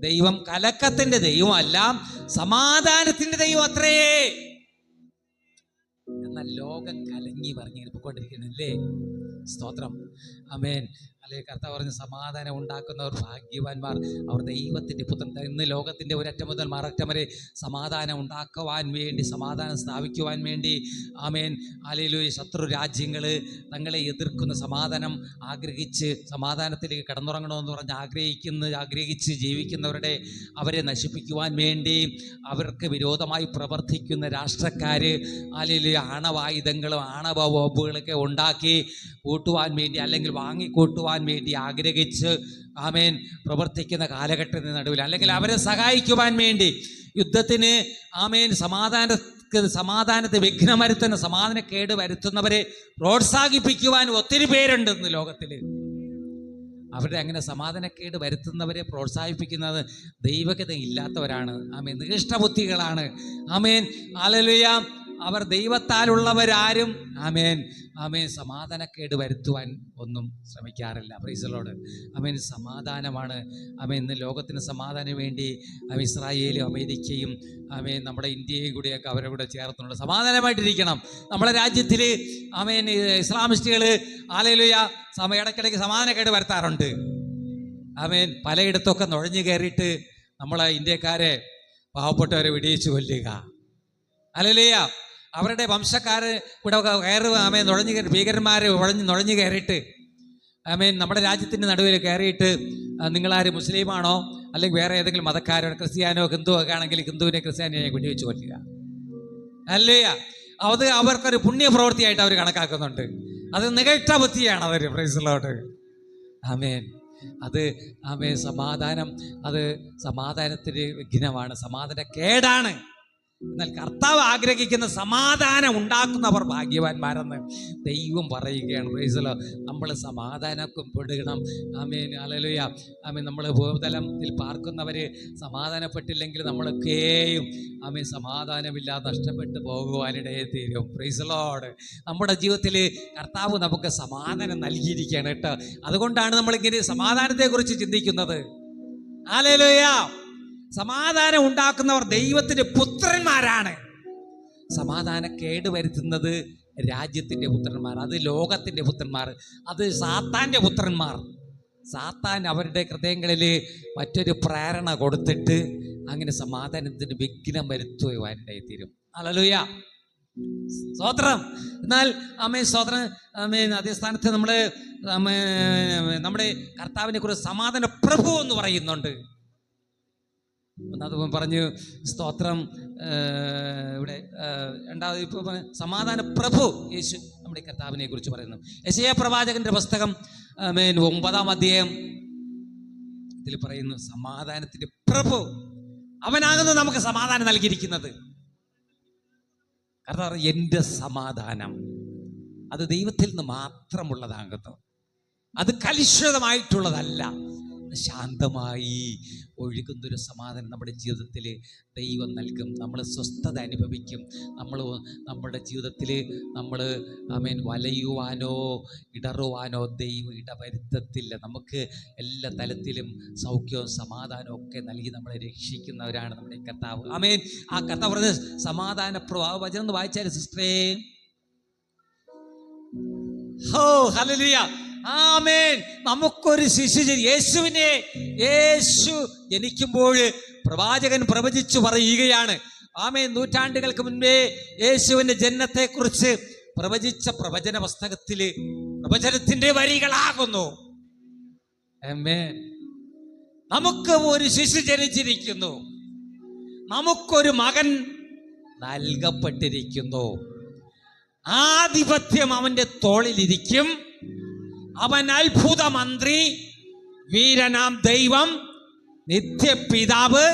ദൈവം കലക്കത്തിന്റെ ദൈവമല്ല, സമാധാനത്തിന്റെ ദൈവം അത്രേ. എന്നാൽ ലോകം കലങ്ങി പറഞ്ഞിരിക്കൊണ്ടിരിക്കുന്നില്ലേ? സ്തോത്രം. അല്ലെ, കർത്താവ് പറഞ്ഞ സമാധാനം ഉണ്ടാക്കുന്നവർ ഭാഗ്യവാന്മാർ, അവർ ദൈവത്തിൻ്റെ പുത്രൻ. ഇന്ന് ലോകത്തിൻ്റെ ഒരറ്റം മുതൽ മററ്റം വരെ സമാധാനം ഉണ്ടാക്കുവാൻ വേണ്ടി, സമാധാനം സ്ഥാപിക്കുവാൻ വേണ്ടി ഹല്ലേലൂയ, ശത്രു രാജ്യങ്ങൾ തങ്ങളെ എതിർക്കുന്ന, സമാധാനം ആഗ്രഹിച്ച് സമാധാനത്തിലേക്ക് കടന്നുറങ്ങണമെന്ന് പറഞ്ഞ് ആഗ്രഹിച്ച് ജീവിക്കുന്നവരുടെ അവരെ നശിപ്പിക്കുവാൻ വേണ്ടി അവർക്ക് വിരോധമായി പ്രവർത്തിക്കുന്ന രാഷ്ട്രക്കാർ ഹല്ലേലൂയ ആണവായുധങ്ങളും ആണവ ബോംബുകളൊക്കെ ഉണ്ടാക്കി കൂട്ടുവാൻ വേണ്ടി, അല്ലെങ്കിൽ വാങ്ങിക്കൂട്ടുവാൻ വേണ്ടി ആഗ്രഹിച്ച് പ്രവർത്തിക്കുന്ന കാലഘട്ടത്തിന് നടുവിൽ, അല്ലെങ്കിൽ അവരെ സഹായിക്കുവാൻ വേണ്ടി യുദ്ധത്തിന് സമാധാനത്തെ വിഘ്നം വരുത്തുന്ന, സമാധാനക്കേട് വരുത്തുന്നവരെ പ്രോത്സാഹിപ്പിക്കുവാൻ ഒത്തിരി പേരുണ്ടെന്ന് ലോകത്തിൽ. അവരുടെ അങ്ങനെ സമാധാനക്കേട് വരുത്തുന്നവരെ പ്രോത്സാഹിപ്പിക്കുന്നത് ദൈവഗത ഇല്ലാത്തവരാണ്. നികഷ്ടബുദ്ധികളാണ്. ഹല്ലേലൂയ. അവർ ദൈവത്താലുള്ളവരാരും സമാധാനക്കേട് വരുത്തുവാൻ ഒന്നും ശ്രമിക്കാറില്ല. Price the Lord. സമാധാനമാണ്. ഇന്ന് ലോകത്തിന് സമാധാനം വേണ്ടി ഇസ്രായേലും അമേരിക്കയും നമ്മുടെ ഇന്ത്യയും കൂടിയൊക്കെ അവരെ കൂടെ ചേർത്തുള്ള സമാധാനമായിട്ടിരിക്കണം. നമ്മുടെ രാജ്യത്തിൽ ഇസ്ലാമിസ്റ്റുകൾ ഹല്ലേലൂയ ഇടയ്ക്കിടയ്ക്ക് സമാധാനക്കേട് വരുത്താറുണ്ട്. പലയിടത്തൊക്കെ നുഴഞ്ഞു കയറിയിട്ട് നമ്മളെ ഇന്ത്യക്കാരെ, പാവപ്പെട്ടവരെ വെടിയിച്ചു കൊല്ലുക. ഹല്ലേലൂയ. അവരുടെ വംശക്കാര് കൂടെ നുഴഞ്ഞു കയറി, ഭീകരന്മാർ നുഴഞ്ഞു കയറിയിട്ട് നമ്മുടെ രാജ്യത്തിൻ്റെ നടുവിൽ കയറിയിട്ട് നിങ്ങളാര് മുസ്ലിമാണോ അല്ലെങ്കിൽ വേറെ ഏതെങ്കിലും മതക്കാരോ, ക്രിസ്ത്യാനോ ഹിന്ദു ഒക്കെ ആണെങ്കിൽ ഹിന്ദുവിനെ ക്രിസ്ത്യാനിയെ വെടിവെച്ച് കൊല്ലുക. ഹല്ലേലൂയ. അത് അവർക്കൊരു പുണ്യപ്രവൃത്തിയായിട്ട് അവർ കണക്കാക്കുന്നുണ്ട്. അത് നികഷ്ട ബുദ്ധിയാണ് അവർ. Price the Lord. അത് സമാധാനം, അത് സമാധാനത്തിന് വിഘ്നമാണ്, സമാധാനക്കേടാണ്. എന്നാൽ കർത്താവ് ആഗ്രഹിക്കുന്ന സമാധാനം ഉണ്ടാക്കുന്നവർ ഭാഗ്യവാന്മാരെന്ന് ദൈവം പറയുകയാണ്. Price the Lord. നമ്മൾ സമാധാനപ്പെടുകണം. ഹല്ലേലൂയ. നമ്മൾ ഭൂതലത്തിൽ പാർക്കുന്നവര് സമാധാനപ്പെട്ടില്ലെങ്കിൽ നമ്മളൊക്കെയും സമാധാനമില്ലാതെ നഷ്ടപ്പെട്ടു പോകുവാനിടയെ തീരും. Price the Lord. നമ്മുടെ ജീവിതത്തിൽ കർത്താവ് നമുക്ക് സമാധാനം നൽകിയിരിക്കുകയാണ് കേട്ടോ. അതുകൊണ്ടാണ് നമ്മളിങ്ങനെ സമാധാനത്തെക്കുറിച്ച് ചിന്തിക്കുന്നത്. ഹല്ലേലൂയ. സമാധാനം ഉണ്ടാക്കുന്നവർ ദൈവത്തിന്റെ പുത്രന്മാരാണ്. സമാധാനക്കേട് വരുത്തുന്നത് രാജ്യത്തിന്റെ പുത്രന്മാർ, അത് ലോകത്തിന്റെ പുത്രന്മാർ, അത് സാത്താന്റെ പുത്രന്മാർ. സാത്താൻ അവരുടെ ഹൃദയങ്ങളിൽ മറ്റൊരു പ്രേരണ കൊടുത്തിട്ട് അങ്ങനെ സമാധാനത്തിന് വിഘ്നം വരുത്തുവാനിടയിൽ തീരും. ഹല്ലേലൂയ. സ്തോത്രം. എന്നാൽ സ്തോത്രം. അതേ സ്ഥാനത്ത് നമ്മുടെ കർത്താവിനെ കുറിച്ച് സമാധാന പ്രഭു എന്ന് പറയുന്നുണ്ട്. ഒന്നാമത് പറഞ്ഞു സ്തോത്രം. ഇവിടെ രണ്ടാമത് ഇപ്പോൾ സമാധാന പ്രഭു യേശു നമ്മുടെ കർത്താവിനെ കുറിച്ച് പറയുന്നു. യെശയ്യാ പ്രവാചകന്റെ പുസ്തകം 9-ാം അധ്യായം ഇതിൽ പറയുന്നു, സമാധാനത്തിന്റെ പ്രഭു അവനാകുന്നു നമുക്ക് സമാധാനം നൽകിയിരിക്കുന്നത്. കർത്താവ് എൻ്റെ സമാധാനം അത് ദൈവത്തിൽ നിന്ന് മാത്രമുള്ളതാകുന്നു, അത് കലുഷിതമായിട്ടുള്ളതല്ല. ശാന്തമായി ഒഴുകുന്നൊരു സമാധാനം നമ്മുടെ ജീവിതത്തിൽ ദൈവം നൽകും. നമ്മൾ സ്വസ്ഥത അനുഭവിക്കും. നമ്മുടെ ജീവിതത്തിൽ നമ്മൾ വലയുവാനോ ഇടറുവാനോ ദൈവം ഇടവരുത്തത്തില്ല. നമുക്ക് എല്ലാ തലത്തിലും സൗഖ്യവും സമാധാനവും ഒക്കെ നൽകി നമ്മളെ രക്ഷിക്കുന്നവരാണ് നമ്മുടെ കർത്താവ്. ആമേൻ. ആ കർത്താവ് പറഞ്ഞ സമാധാന വചനം ഒന്ന് വായിച്ചാൽ സിസ്റ്ററേ. ഹോ ഹല്ലേലൂയ, ആമേൻ. നമുക്കൊരു ശിശു യേശു ജനിക്കുമ്പോൾ പ്രവാചകൻ പ്രവചിച്ചു പറയുകയാണ്. ആമേൻ. നൂറ്റാണ്ടുകൾക്ക് മുൻപേ യേശുവിന്റെ ജനനത്തെക്കുറിച്ച് പ്രവചിച്ച പ്രവചന പുസ്തകത്തില് പ്രവചനത്തിന്റെ വരികളാകുന്നു. ആമേൻ. നമുക്ക് ഒരു ശിശു ജനിച്ചിരിക്കുന്നു, നമുക്കൊരു മകൻ നൽകപ്പെട്ടിരിക്കുന്നു. ആധിപത്യം അവന്റെ തോളിലിരിക്കും. അവൻ അത്ഭുത മന്ത്രി, വീരനാം ദൈവം, നിത്യപിതാവ്,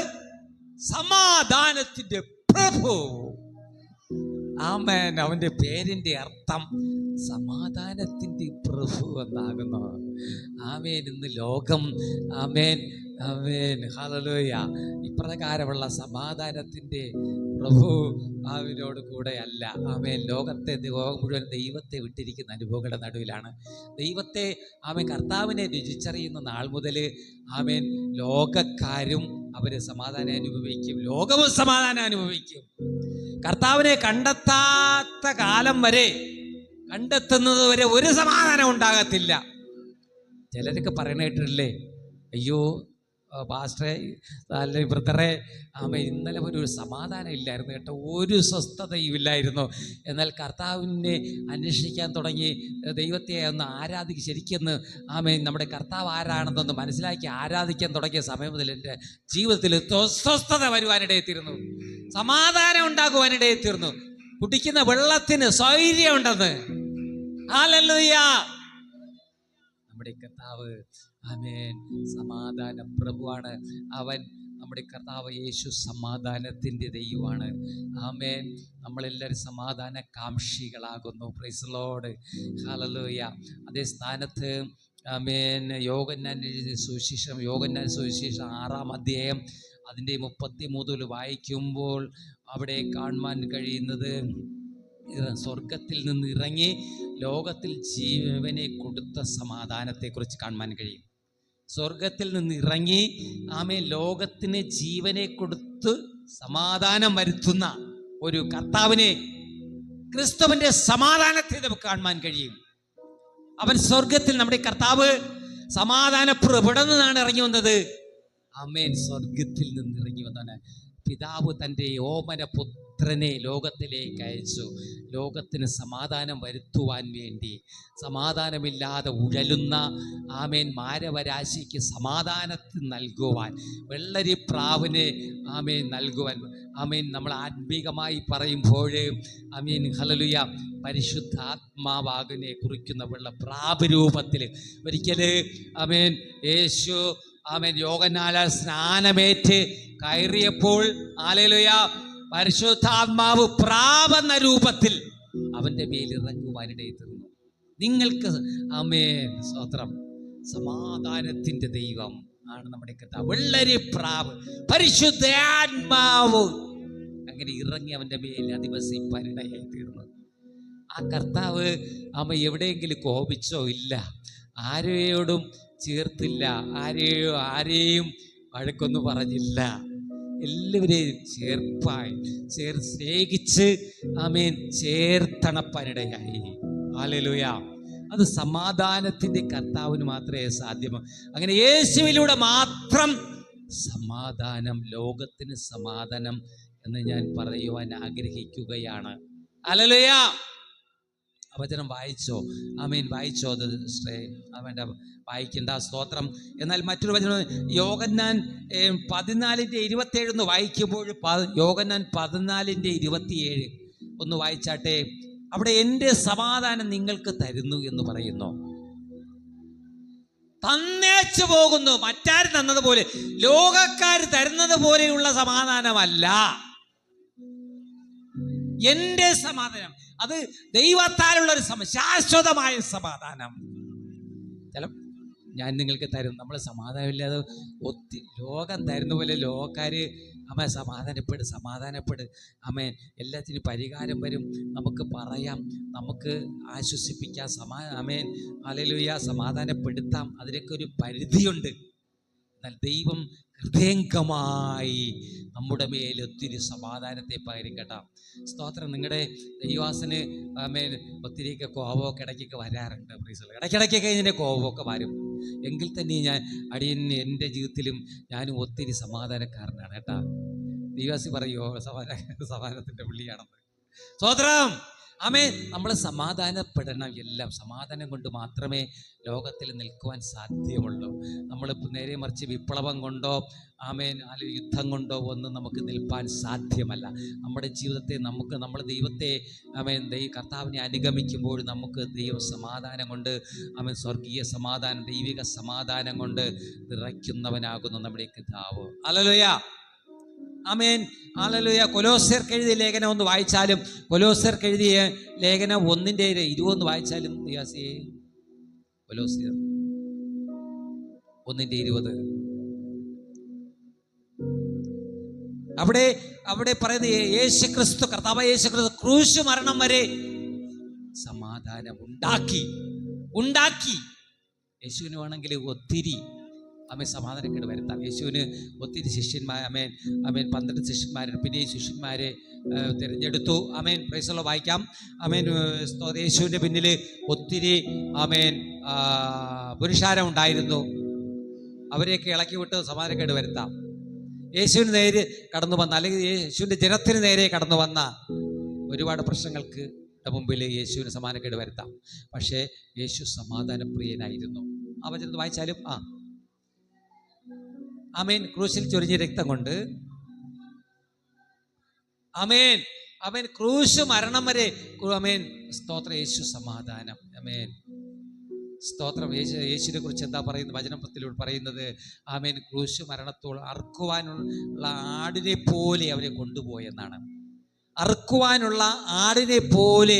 സമാധാനത്തിന്റെ പ്രഭു. ആമേൻ. അവന്റെ പേരിന്റെ അർത്ഥം സമാധാനത്തിന്റെ പ്രഭു എന്നാകുന്നു. ആമേൻ. ഇന്ന് ലോകം ആമേൻ ആമേൻ ഹല്ലേലൂയ ഇപ്രകാരമുള്ള സമാധാനത്തിന്റെ പ്രഭു അവനോട് കൂടെ അല്ല. ആമേൻ. ലോകം മുഴുവൻ ദൈവത്തെ വിട്ടിരിക്കുന്ന അനുഭവങ്ങളുടെ നടുവിലാണ്. ദൈവത്തെ കർത്താവിനെ രുചിച്ചറിയുന്ന നാൾ മുതൽ ആമേൻ ലോകക്കാരും അവര് സമാധാനം അനുഭവിക്കും, ലോകവും സമാധാനം അനുഭവിക്കും. കർത്താവിനെ കണ്ടെത്താത്ത കാലം വരെ, കണ്ടെത്തുന്നത് വരെ ഒരു സമാധാനം ഉണ്ടാകത്തില്ല. ചിലരൊക്കെ പറയണേട്ടില്ലേ, അയ്യോ പാസ്റ്ററെ അല്ലെങ്കിൽ ബ്രദറെ, ഇന്നലെ ഒരു സമാധാനം ഇല്ലായിരുന്നു കേട്ടോ, ഒരു സ്വസ്ഥതയും ഇല്ലായിരുന്നു. എന്നാൽ കർത്താവിനെ അന്വേഷിക്കാൻ തുടങ്ങി, ദൈവത്തെ ഒന്ന് ശരിക്കെന്ന് നമ്മുടെ കർത്താവ് ആരാണെന്നൊന്ന് മനസ്സിലാക്കി ആരാധിക്കാൻ തുടങ്ങിയ സമയം മുതൽ എൻ്റെ ജീവിതത്തിൽ സ്വസ്ഥത വരുവാനിടയെത്തിയിരുന്നു, സമാധാനം ഉണ്ടാകുവാനിടയെത്തിയിരുന്നു. കുടിക്കുന്ന വെള്ളത്തിന് സ്വൈര്യം ഉണ്ടെന്ന്. ഹല്ലേലൂയ. നമ്മുടെ കർത്താവ് ആമേൻ സമാധാന പ്രഭുവാണ്. അവൻ നമ്മുടെ കർത്താവ് യേശു സമാധാനത്തിൻ്റെ ദൈവമാണ്. ആമേൻ. നമ്മളെല്ലാവരും സമാധാന കാംക്ഷികളാകുന്നു. Praise Lord. ഹല്ലേലൂയ. അതേ സ്ഥാനത്ത് ആമേൻ യോഹന്നാൻ സുവിശേഷം 6-ാം അധ്യായം അതിൻ്റെ 33 വായിക്കുമ്പോൾ അവിടെ കാണുവാൻ കഴിയുന്നത്, സ്വർഗത്തിൽ നിന്ന് ഇറങ്ങി ലോകത്തിൽ ജീവനെ കൊടുത്ത സമാധാനത്തെക്കുറിച്ച് കാണുവാൻ കഴിയും. സ്വർഗത്തിൽ നിന്ന് ഇറങ്ങി ലോകത്തിന് ജീവനെ കൊടുത്ത് സമാധാനം വരുത്തുന്ന ഒരു കർത്താവിനെ, ക്രിസ്തുവിന്റെ സമാധാനത്തെ നമുക്ക് കാണുവാൻ കഴിയും. അവൻ സ്വർഗത്തിൽ, നമ്മുടെ കർത്താവ് സമാധാനപ്രഭു നിന്നാണ് ഇറങ്ങി വന്നത്. ആമേൻ. സ്വർഗത്തിൽ നിന്ന് ഇറങ്ങി വന്നാണ്. പിതാവ് തൻ്റെ ഓമന പുത്രനെ ലോകത്തിലേക്ക് അയച്ചു, ലോകത്തിന് സമാധാനം വരുത്തുവാൻ വേണ്ടി. സമാധാനമില്ലാതെ ഉഴലുന്ന ആമേൻ മാനവരാശിക്ക് സമാധാനത്തിൽ നൽകുവാൻ, വെള്ളരിപ്രാവിനെ ആമേൻ നൽകുവാൻ. ആമേൻ. നമ്മൾ ആത്മീകമായി പറയുമ്പോൾ ആമേൻ ഹല്ലേലൂയ പരിശുദ്ധാത്മാവാകിനെ കുറിക്കുന്ന വെള്ളപ്രാവ് രൂപത്തിൽ ഒരിക്കൽ ആമേൻ യേശു ആമേൻ യോഹന്നാനാൽ സ്നാനമേറ്റ് കയറിയപ്പോൾ ഹല്ലേലൂയ പരിശുദ്ധാത്മാവ് പ്രാവെന്ന രൂപത്തിൽ അവന്റെ മേൽ ഇറങ്ങുവാനിടയെത്തുന്നു. നിങ്ങൾക്ക് ആമേൻ സ്തോത്രം. സമാധാനത്തിന്റെ ദൈവം ആണ് നമ്മുടെ കർത്താവ്. വെള്ളരി പ്രാവ് പരിശുദ്ധാത്മാവ് അങ്ങനെ ഇറങ്ങി അവന്റെ മേൽ അധിവസിപ്പാനിടയായി തീർന്നു. ആ കർത്താവ് എവിടെയെങ്കിലും കോപിച്ചോ ഇല്ല, ആരെയോടും ചേർത്തില്ല, ആരെയും വഴക്കൊന്നും പറഞ്ഞില്ല. എല്ലാവരെയും സ്നേഹിച്ച് ആമേൻ ചേർത്തണപ്പാനിടയായി. ഹല്ലേലൂയ. അത് സമാധാനത്തിന്റെ കർത്താവിന് മാത്രമേ സാധ്യമോ. അങ്ങനെ യേശുവിലൂടെ മാത്രം സമാധാനം, ലോകത്തിന് സമാധാനം എന്ന് ഞാൻ പറയുവാൻ ആഗ്രഹിക്കുകയാണ്. ഹല്ലേലൂയ. വചനം വായിച്ചോ? ആമേൻ. വായിച്ചോ? അത് അവൻ്റെ വായിക്കേണ്ട സ്തോത്രം. എന്നാൽ മറ്റൊരു വചനം യോഹന്നാൻ 14:27 വായിക്കുമ്പോൾ, യോഹന്നാൻ 14:27 ഒന്ന് വായിച്ചാട്ടെ. അവിടെ എൻ്റെ സമാധാനം നിങ്ങൾക്ക് തരുന്നു എന്ന് പറയുന്നു. തന്നേച്ചു പോകുന്നു. മറ്റാരും തന്നതുപോലെ, ലോകക്കാർ തരുന്നത് പോലെയുള്ള സമാധാനമല്ല എൻ്റെ സമാധാനം. അത് ദൈവത്താലുള്ള ഒരു ശാശ്വതമായ സമാധാനം. ഞാൻ നിങ്ങൾക്ക് തരും. നമ്മൾ സമാധാനമില്ലാതെ ലോകം തരുന്ന പോലെ ലോകക്കാർ സമാധാനപ്പെട് അമേൻ, എല്ലാത്തിനും പരിഹാരം വരും, നമുക്ക് പറയാം, നമുക്ക് ആശ്വസിപ്പിക്കാം, അമേൻ ഹല്ലേലൂയ, സമാധാനപ്പെടുത്താം. അതിനൊക്കെ ഒരു പരിധിയുണ്ട്. എന്നാൽ ദൈവം ഹൃദയംഗമായി നമ്മുടെ മേൽ ഒത്തിരി സമാധാനത്തെ പകരും കേട്ടോ. സ്തോത്രം. നിങ്ങളുടെ ദൈവാസന് ആമേൻ ഒത്തിരിയൊക്കെ കോപമൊക്കെ ഇടയ്ക്കൊക്കെ വരാറുണ്ട്. ഇടയ്ക്കിടയ്ക്കൊക്കെ ഇതിൻ്റെ കോപമൊക്കെ വരും. എങ്കിൽ തന്നെ എൻ്റെ ജീവിതത്തിലും ഞാനും ഒത്തിരി സമാധാനക്കാരനാണ് കേട്ടോ. ദൈവാസി പറയുമോ സമാധാനത്തിൻ്റെ പുള്ളിയാണെന്ന്. സ്തോത്രം. ആമേൻ. നമ്മൾ സമാധാനപ്പെടണം. എല്ലാം സമാധാനം കൊണ്ട് മാത്രമേ ലോകത്തിൽ നിൽക്കുവാൻ സാധ്യമുള്ളൂ. നമ്മളിപ്പോൾ നേരെ മറിച്ച് വിപ്ലവം കൊണ്ടോ ആമേൻ അല്ലെങ്കിൽ യുദ്ധം കൊണ്ടോ ഒന്നും നമുക്ക് നിൽപ്പാൻ സാധ്യമല്ല. നമ്മുടെ ജീവിതത്തെ നമ്മൾ ദൈവത്തെ ആമേൻ കർത്താവിനെ അനുഗമിക്കുമ്പോൾ നമുക്ക് ദൈവ സമാധാനം കൊണ്ട് ആമേൻ സ്വർഗീയ സമാധാനം, ദൈവിക സമാധാനം കൊണ്ട് നിറയ്ക്കുന്നവനാകുന്നു നമ്മുടെ കർത്താവ്. ഹല്ലേലൂയ, ആമേൻ, ഹല്ലേലൂയ. കൊലോസ്യർക്ക് എഴുതിയ ലേഖനം ഒന്ന് വായിച്ചാലും, കൊലോസ്യർക്ക് എഴുതിയ ലേഖനം 1:20 വായിച്ചാലും, കൊലോസ്യർ 1:20 അവിടെ പറയുന്നത് യേശുക്രിസ്തു, കർത്താവായ യേശുക്രിസ്തു ക്രൂശ് മരണം വരെ സമാധാനം ഉണ്ടാക്കി. യേശുവിന് വേണമെങ്കിൽ ഒത്തിരി സമാധാനക്കേട് വരുത്താം. യേശുവിന് ഒത്തിരി ശിഷ്യന്മാർ, അമേൻ 12 ശിഷ്യന്മാരുണ്ട്. പിന്നെ ഈ ശിഷ്യന്മാരെ തിരഞ്ഞെടുത്തു. അമേൻ, പ്രൈസുള്ള വായിക്കാം. അമേൻ. യേശുവിൻ്റെ പിന്നിൽ ഒത്തിരി അമേൻ പുരുഷാരം ഉണ്ടായിരുന്നു. അവരെയൊക്കെ ഇളക്കി വിട്ട് സമാധാനക്കേട് വരുത്താം. യേശുവിന് നേരെ കടന്നു വന്ന, അല്ലെങ്കിൽ യേശുവിൻ്റെ ജനത്തിന് നേരെ കടന്നു വന്ന ഒരുപാട് പ്രശ്നങ്ങൾക്ക് മുമ്പിൽ യേശുവിന് സമാധാനക്കേട് വരുത്താം. പക്ഷേ യേശു സമാധാനപ്രിയനായിരുന്നു. ആ വചനം വായിച്ചാലും ആമേൻ, ക്രൂശിൽ ചൊരിഞ്ഞ രക്തം കൊണ്ട് ആമേൻ ക്രൂശ് മരണം വരെ ആമേൻ. സ്തോത്രം. യേശു സമാധാനം. ആമേൻ, സ്തോത്രം. യേശുവിനെ കുറിച്ച് എന്താ പറയുന്നത്? വചനത്തിലൂടെ പറയുന്നത് ആമേൻ ക്രൂശ് മരണത്തോളം അറുക്കുവാനുള്ള ആടിനെ പോലെ അവനെ കൊണ്ടുപോയെന്നാണ്. അറുക്കുവാനുള്ള ആടിനെ പോലെ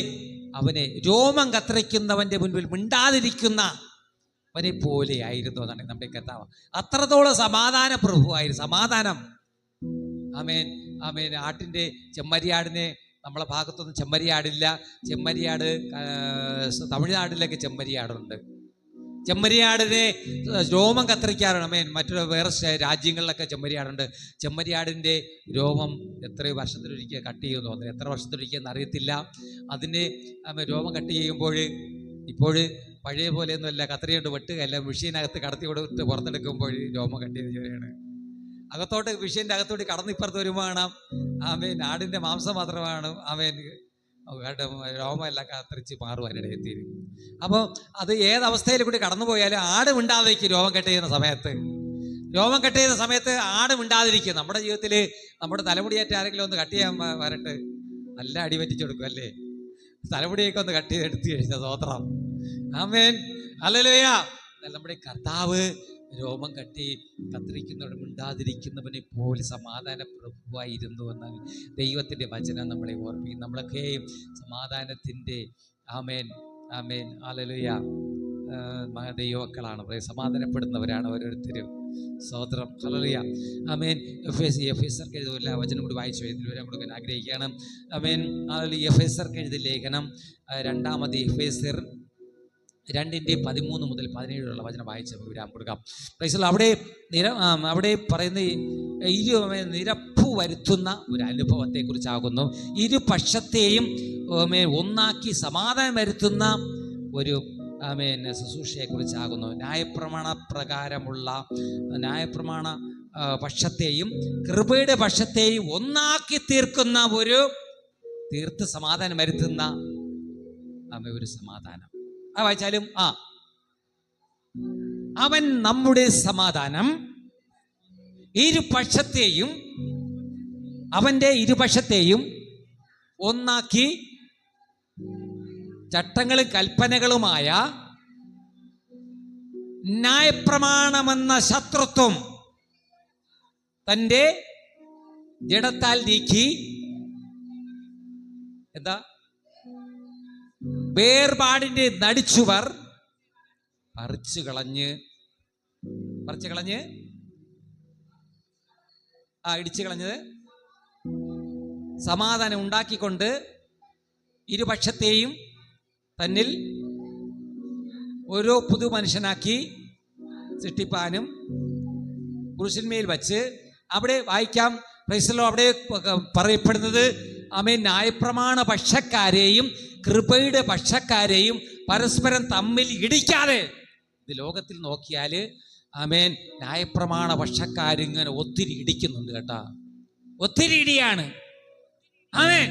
അവനെ, രോമം കത്തിരിക്കുന്നവന്റെ മുൻപിൽ മിണ്ടാതിരിക്കുന്ന അവനെ പോലെ ആയിരുന്നു എന്നാണ് നമ്മുടെ കർത്താവ്. അത്രത്തോളം സമാധാന പ്രഭുവായിരുന്നു. സമാധാനം. ആമേൻ. ആട്ടിൻ്റെ ചെമ്മരിയാടിനെ നമ്മളെ ഭാഗത്തൊന്നും ചെമ്മരിയാടില്ല. ചെമ്മരിയാട് തമിഴ്നാട്ടിലൊക്കെ ചെമ്മരിയാടുണ്ട്. ചെമ്മരിയാടിനെ രോമം കത്തിരിക്കാറുണ്ട്. ആമേൻ. വേറെ രാജ്യങ്ങളിലൊക്കെ ചെമ്മരിയാടുണ്ട്. ചെമ്മരിയാടിൻ്റെ രോമം എത്രയോ വർഷത്തിലൊരിക്കൽ കട്ട് ചെയ്യുമെന്ന് തോന്നുന്നു. എത്ര വർഷത്തിലൊരിക്കൽ അറിയത്തില്ല. അതിൻ്റെ രോമം കട്ട് ചെയ്യുമ്പോൾ ഇപ്പോൾ പഴയ പോലെയൊന്നുമല്ല, കത്രികൊണ്ട് വെട്ടുകയല്ല, മെഷീനകത്ത് കടത്തി കൊടുത്ത് പുറത്തെടുക്കുമ്പോൾ രോമം കട്ടിയത് ജോലിയാണ്. അകത്തോട്ട് മെഷീൻ്റെ അകത്തോട്ട് കടന്നിപ്പുറത്ത് വരുമ്പോഴാണ് ആമേൻ ആടിൻ്റെ മാംസം മാത്രമാണ് ആമേൻ രോമമെല്ലാം കത്തിരിച്ച് മാറുവാനിടയെത്തിയിരുന്നു. അപ്പോൾ അത് ഏതവസ്ഥയിൽ കൂടി കടന്നു പോയാലും ആട് മിണ്ടാതിരിക്കും. രോമം കട്ട് ചെയ്യുന്ന സമയത്ത് ആട് മിണ്ടാതിരിക്കും. നമ്മുടെ ജീവിതത്തിൽ നമ്മുടെ തലമുടിയേറ്റ് ആരെങ്കിലും ഒന്ന് കട്ട് ചെയ്യാൻ വരട്ട് നല്ല അടി പറ്റിച്ചു കൊടുക്കും അല്ലേ? തലമുടിയൊക്കെ ഒന്ന് കട്ട് ചെയ്തെടുത്ത് കഴിഞ്ഞ സ്തോത്രം. ആമേൻ, ഹല്ലേലൂയ. നമ്മുടെ കർത്താവ് രോമം കത്തിരിക്കുന്നവരും മിണ്ടാതിരിക്കുന്നവനെ പോലെ സമാധാന പ്രഭുവായിരുന്നു എന്നാണ് ദൈവത്തിൻ്റെ വചനം നമ്മളെ ഓർപ്പിക്കും. നമ്മളൊക്കെ സമാധാനത്തിൻ്റെ ആമേൻ ഹല്ലേലൂയ ദൈവമക്കളാണ്. സമാധാനപ്പെടുന്നവരാണ് ഓരോരുത്തരും. സ്തോത്രം. ഹല്ലേലൂയ. ആമേൻ. എഫേസർക്ക് എഴുതില്ല വചനം കൂടി വായിച്ചു ഇതിലൂടെ കൊടുക്കാൻ ആഗ്രഹിക്കുകയാണ്. ആമേൻ. എഫേസർക്ക് എഴുതിയ ലേഖനം 2 എഫേസർ 2:13 മുതൽ 17 വചനം വായിച്ച് വിരാം കൊടുക്കാം. അവിടെ പറയുന്ന നിരപ്പ് വരുത്തുന്ന ഒരു അനുഭവത്തെ കുറിച്ചാകുന്നു. ഇരുപക്ഷത്തെയും ഒന്നാക്കി സമാധാനം വരുത്തുന്ന ഒരു ശുശ്രൂഷയെ കുറിച്ചാകുന്നു. ന്യായപ്രമാണ പക്ഷത്തെയും കൃപയുടെ പക്ഷത്തെയും ഒന്നാക്കി തീർക്കുന്ന തീർത്ത് സമാധാനം വരുത്തുന്ന ഒരു സമാധാനം. വായിച്ചാലും അവൻ നമ്മുടെ സമാധാനം അവന്റെ ഇരുപക്ഷത്തെയും ഒന്നാക്കി ചട്ടങ്ങളും കൽപ്പനകളുമായ ന്യായപ്രമാണമെന്ന ശത്രുത്വം തൻ്റെ ജഡത്താൽ നീക്കി വേർപാടിന്റെ നടിച്ചുവർ പറിച്ചു കളഞ്ഞ് പറിച്ചു കളഞ്ഞ് ഇടിച്ചു കളഞ്ഞത് സമാധാനം ഉണ്ടാക്കിക്കൊണ്ട് ഇരുപക്ഷത്തെയും തന്നിൽ ഓരോ പുതു മനുഷ്യനാക്കി സൃഷ്ടിപ്പാനും പുരുഷന്മേൽ വച്ച് അവിടെ വായിക്കാം. പ്രൈസലോ, അവിടെ പറയപ്പെടുന്നത് ആമേൻ ന്യായപ്രമാണ പക്ഷക്കാരെയും കൃപയുടെ പക്ഷക്കാരെയും പരസ്പരം തമ്മിൽ ഇടിക്കാതെ. ഇത് ലോകത്തിൽ നോക്കിയാൽ ആമേൻ ന്യായപ്രമാണ പക്ഷക്കാരിങ്ങനെ ഒത്തിരി ഇടിക്കുന്നുണ്ട് കേട്ടാ, ഒത്തിരി ഇടിയാണ്. ആമേൻ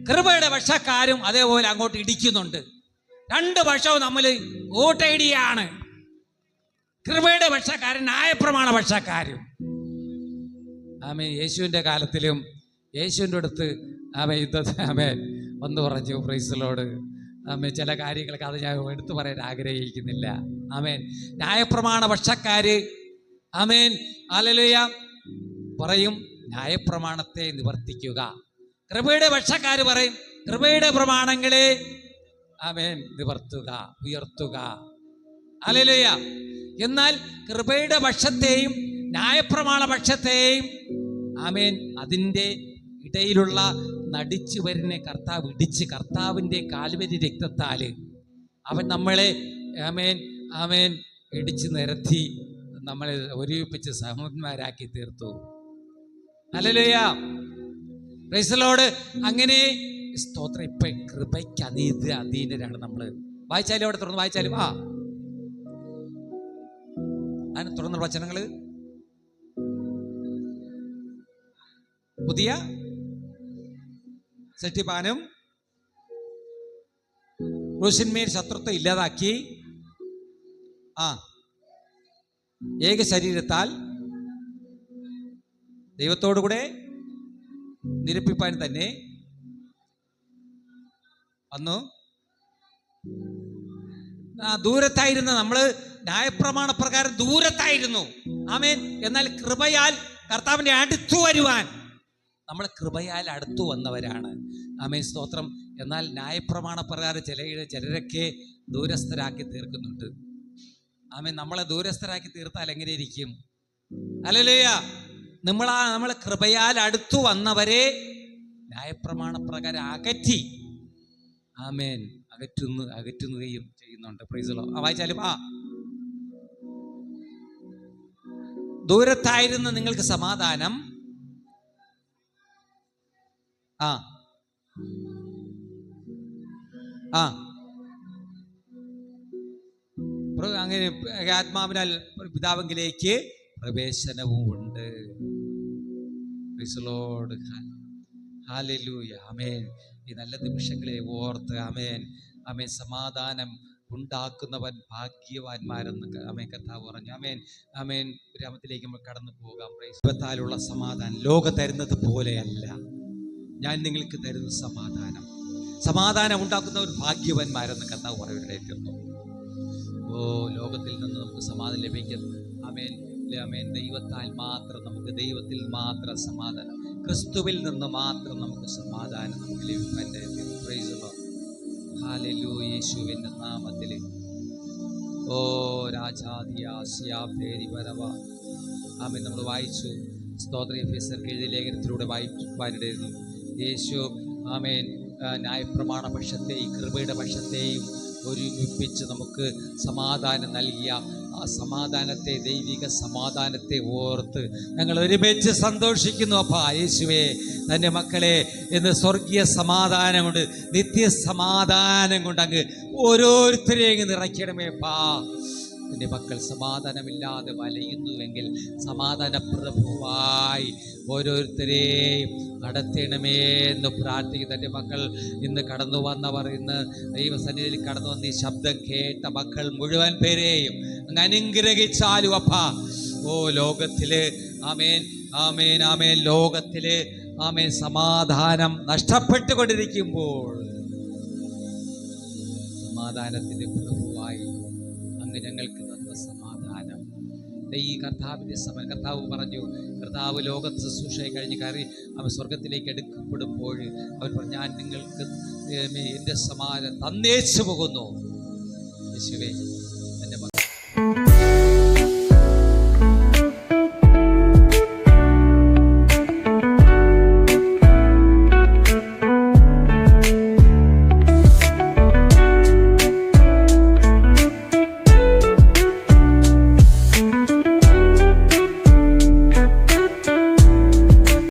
കൃപയുടെ പക്ഷക്കാരും അതേപോലെ അങ്ങോട്ട് ഇടിക്കുന്നുണ്ട്. രണ്ട് പക്ഷവും തമ്മിൽ ഓട്ടയിടിയാണ്. കൃപയുടെ പക്ഷക്കാരും ന്യായപ്രമാണ പക്ഷക്കാരും. ആമേൻ യേശുവിൻ്റെ കാലത്തിലും യേശുവിൻ്റെ അടുത്ത് ആമേൻ വന്ന് പറഞ്ഞു. Price the lord. ആമേൻ ചില കാര്യങ്ങളൊക്കെ അത് ഞാൻ എടുത്തു പറയാൻ ആഗ്രഹിക്കുന്നില്ല. ആമേൻ ന്യായപ്രമാണ പക്ഷക്കാര് ആമേൻ ഹല്ലേലൂയ പറയും ന്യായപ്രമാണത്തെ നിവർത്തിക്കുക. കൃപയുടെ പക്ഷക്കാര് പറയും കൃപയുടെ പ്രമാണങ്ങളെ ആമേൻ നിവർത്തുക, ഉയർത്തുക. ഹല്ലേലൂയ. എന്നാൽ കൃപയുടെ പക്ഷത്തെയും ന്യായപ്രമാണ പക്ഷത്തെയും ആമേൻ അതിൻ്റെ ഇടയിലുള്ള നടിച്ചു വരുന്ന കർത്താവ് ഇടിച്ച് കർത്താവിൻ്റെ കാൽവരി രക്തത്താൽ അവൻ നമ്മളെ ആമേൻ ആമേൻ ഇടിച്ച് നിരത്തി നമ്മളെ ഒരുമിപ്പിച്ച് സഹോദരന്മാരാക്കി തീർത്തു. ഹല്ലേലൂയ. Price the Lord. അങ്ങനെ സ്തോത്രം. ഇപ്പൊ കൃപയ്ക്ക് അധീനരാണ് നമ്മൾ. വായിച്ചാലും അവിടെ തുറന്ന് വായിച്ചാലും അതിന് തുറന്ന വചനങ്ങള് പുതിയ സൃഷ്ടിപ്പാനും പുരുഷന്മേൽ ശത്രുത്വം ഇല്ലാതാക്കി ഏക ശരീരത്താൽ ദൈവത്തോടുകൂടെ നിരപ്പിപ്പാൻ തന്നെ വന്നു. ദൂരത്തായിരുന്ന നമ്മള് ന്യായപ്രമാണ പ്രകാരം ദൂരത്തായിരുന്നു. ആമേൻ. എന്നാൽ കൃപയാൽ കർത്താവിന്റെ അടുത്തു വരുവാൻ നമ്മൾ കൃപയാൽ അടുത്തു വന്നവരാണ്. ആമേൻ സ്തോത്രം. എന്നാൽ ന്യായപ്രമാണ പ്രകാരം ചിലരൊക്കെ ദൂരസ്ഥരാക്കി തീർക്കുന്നുണ്ട്. ആമേൻ. നമ്മളെ ദൂരസ്ഥരാക്കി തീർത്താൽ എങ്ങനെ ഇരിക്കും? ഹല്ലേലൂയ. നമ്മൾ കൃപയാൽ അടുത്തു വന്നവരെ ന്യായപ്രമാണ പ്രകാരം അകറ്റി ആമേൻ അകറ്റുകയും ചെയ്യുന്നുണ്ട്. Price the Lord. വായിച്ചാലും ദൂരത്തായിരുന്ന നിങ്ങൾക്ക് സമാധാനം അങ്ങനെ ആത്മാവിനാൽ പിതാവിലേക്ക് പ്രവേശനവും ഉണ്ട്. Price the lord. ഹല്ലേലൂയ. ആമേൻ. ഈ നല്ല നിമിഷങ്ങളെ ഓർത്ത് ആമേൻ ആമേൻ സമാധാനം ഉണ്ടാക്കുന്നവൻ ഭാഗ്യവാന്മാരെന്ന് ആമേൻ കർത്താവ് പറഞ്ഞു. ആമേൻ ആമേൻ. ഗ്രാമത്തിലേക്ക് നമ്മൾ കടന്നു പോകാം. ദൈവത്താലുള്ള സമാധാനം ലോകം തരുന്നത് പോലെയല്ല. ഞാൻ നിങ്ങൾക്ക് തരുന്ന സമാധാനം ഉണ്ടാക്കുന്നവർ ഭാഗ്യവാന്മാരെന്ന് കർത്താവ് പറയുകയായിരുന്നു. ലോകത്തിൽ നിന്ന് നമുക്ക് സമാധാനം ലഭിക്കും. ആമേൻ ആമേൻ. ദൈവത്താൽ മാത്രം നമുക്ക്, ദൈവത്തിൽ മാത്രം സമാധാനം, ക്രിസ്തുവിൽ നിന്ന് മാത്രം നമുക്ക് സമാധാനം നമുക്ക് ലഭിക്കാൻ. Price the lord. ഹല്ലേലൂയ. യേശുവിന്റെ നാമത്തിൽ രാജാദിയാസിയാ ആമേൻ. നമ്മൾ വായിച്ചു. സ്തോത്ര എഫേസ്യർക്ക് എഴുതിയ ലേഖനത്തിലൂടെ വായിക്കുവാനിടയിരുന്നു. യേശു ആമേൻ ന്യായപ്രമാണ പക്ഷത്തെയും കൃപയുടെ പക്ഷത്തെയും ഒരുമിപ്പിച്ച് നമുക്ക് സമാധാനം നൽകിയ ആ സമാധാനത്തെ, ദൈവിക സമാധാനത്തെ ഓർത്ത് ഞങ്ങൾ ഒരുമിച്ച് സന്തോഷിക്കുന്നു. അപ്പാ യേശുവേ, തൻ്റെ മക്കളെ എന്ന് സ്വർഗീയ സമാധാനം കൊണ്ട്, നിത്യസമാധാനം കൊണ്ട് അങ്ങ് ഓരോരുത്തരെയും അങ്ങ് നിറയ്ക്കണമേ. എൻ്റെ മക്കൾ സമാധാനമില്ലാതെ വലയുന്നുവെങ്കിൽ സമാധാന പ്രഭുവായി ഓരോരുത്തരെയും നടത്തണമേ എന്ന് പ്രാർത്ഥിക്കുന്നു. എൻ്റെ മക്കൾ ഇന്ന് കടന്നു വന്നവർ, ഇന്ന് ദൈവസന്നിധിയിൽ കടന്നു വന്ന് ഈ ശബ്ദം കേട്ട മക്കൾ മുഴുവൻ പേരെയും അങ്ങ് അനുഗ്രഹിച്ചാലും അപ്പാ. ലോകത്തില് ആമേൻ ആമേൻ ആമേൻ ലോകത്തില് ആമേൻ സമാധാനം നഷ്ടപ്പെട്ടുകൊണ്ടിരിക്കുമ്പോൾ സമാധാനത്തിന്റെ പ്രഭുവായി അങ്ങ് ഞങ്ങൾക്ക് തന്ന സമാധാനം, ഈ കർത്താവിൻ്റെ കർത്താവ് പറഞ്ഞു, കർത്താവ് ലോകത്ത് ശുശ്രൂഷയെ കഴിഞ്ഞ് കയറി അവൻ സ്വർഗത്തിലേക്ക് എടുക്കപ്പെടുമ്പോൾ അവൻ പറഞ്ഞു, ഞാൻ നിങ്ങൾക്ക് എൻ്റെ സമാധാനം തന്നേച്ചു പോകുന്നു. യേശുവേ,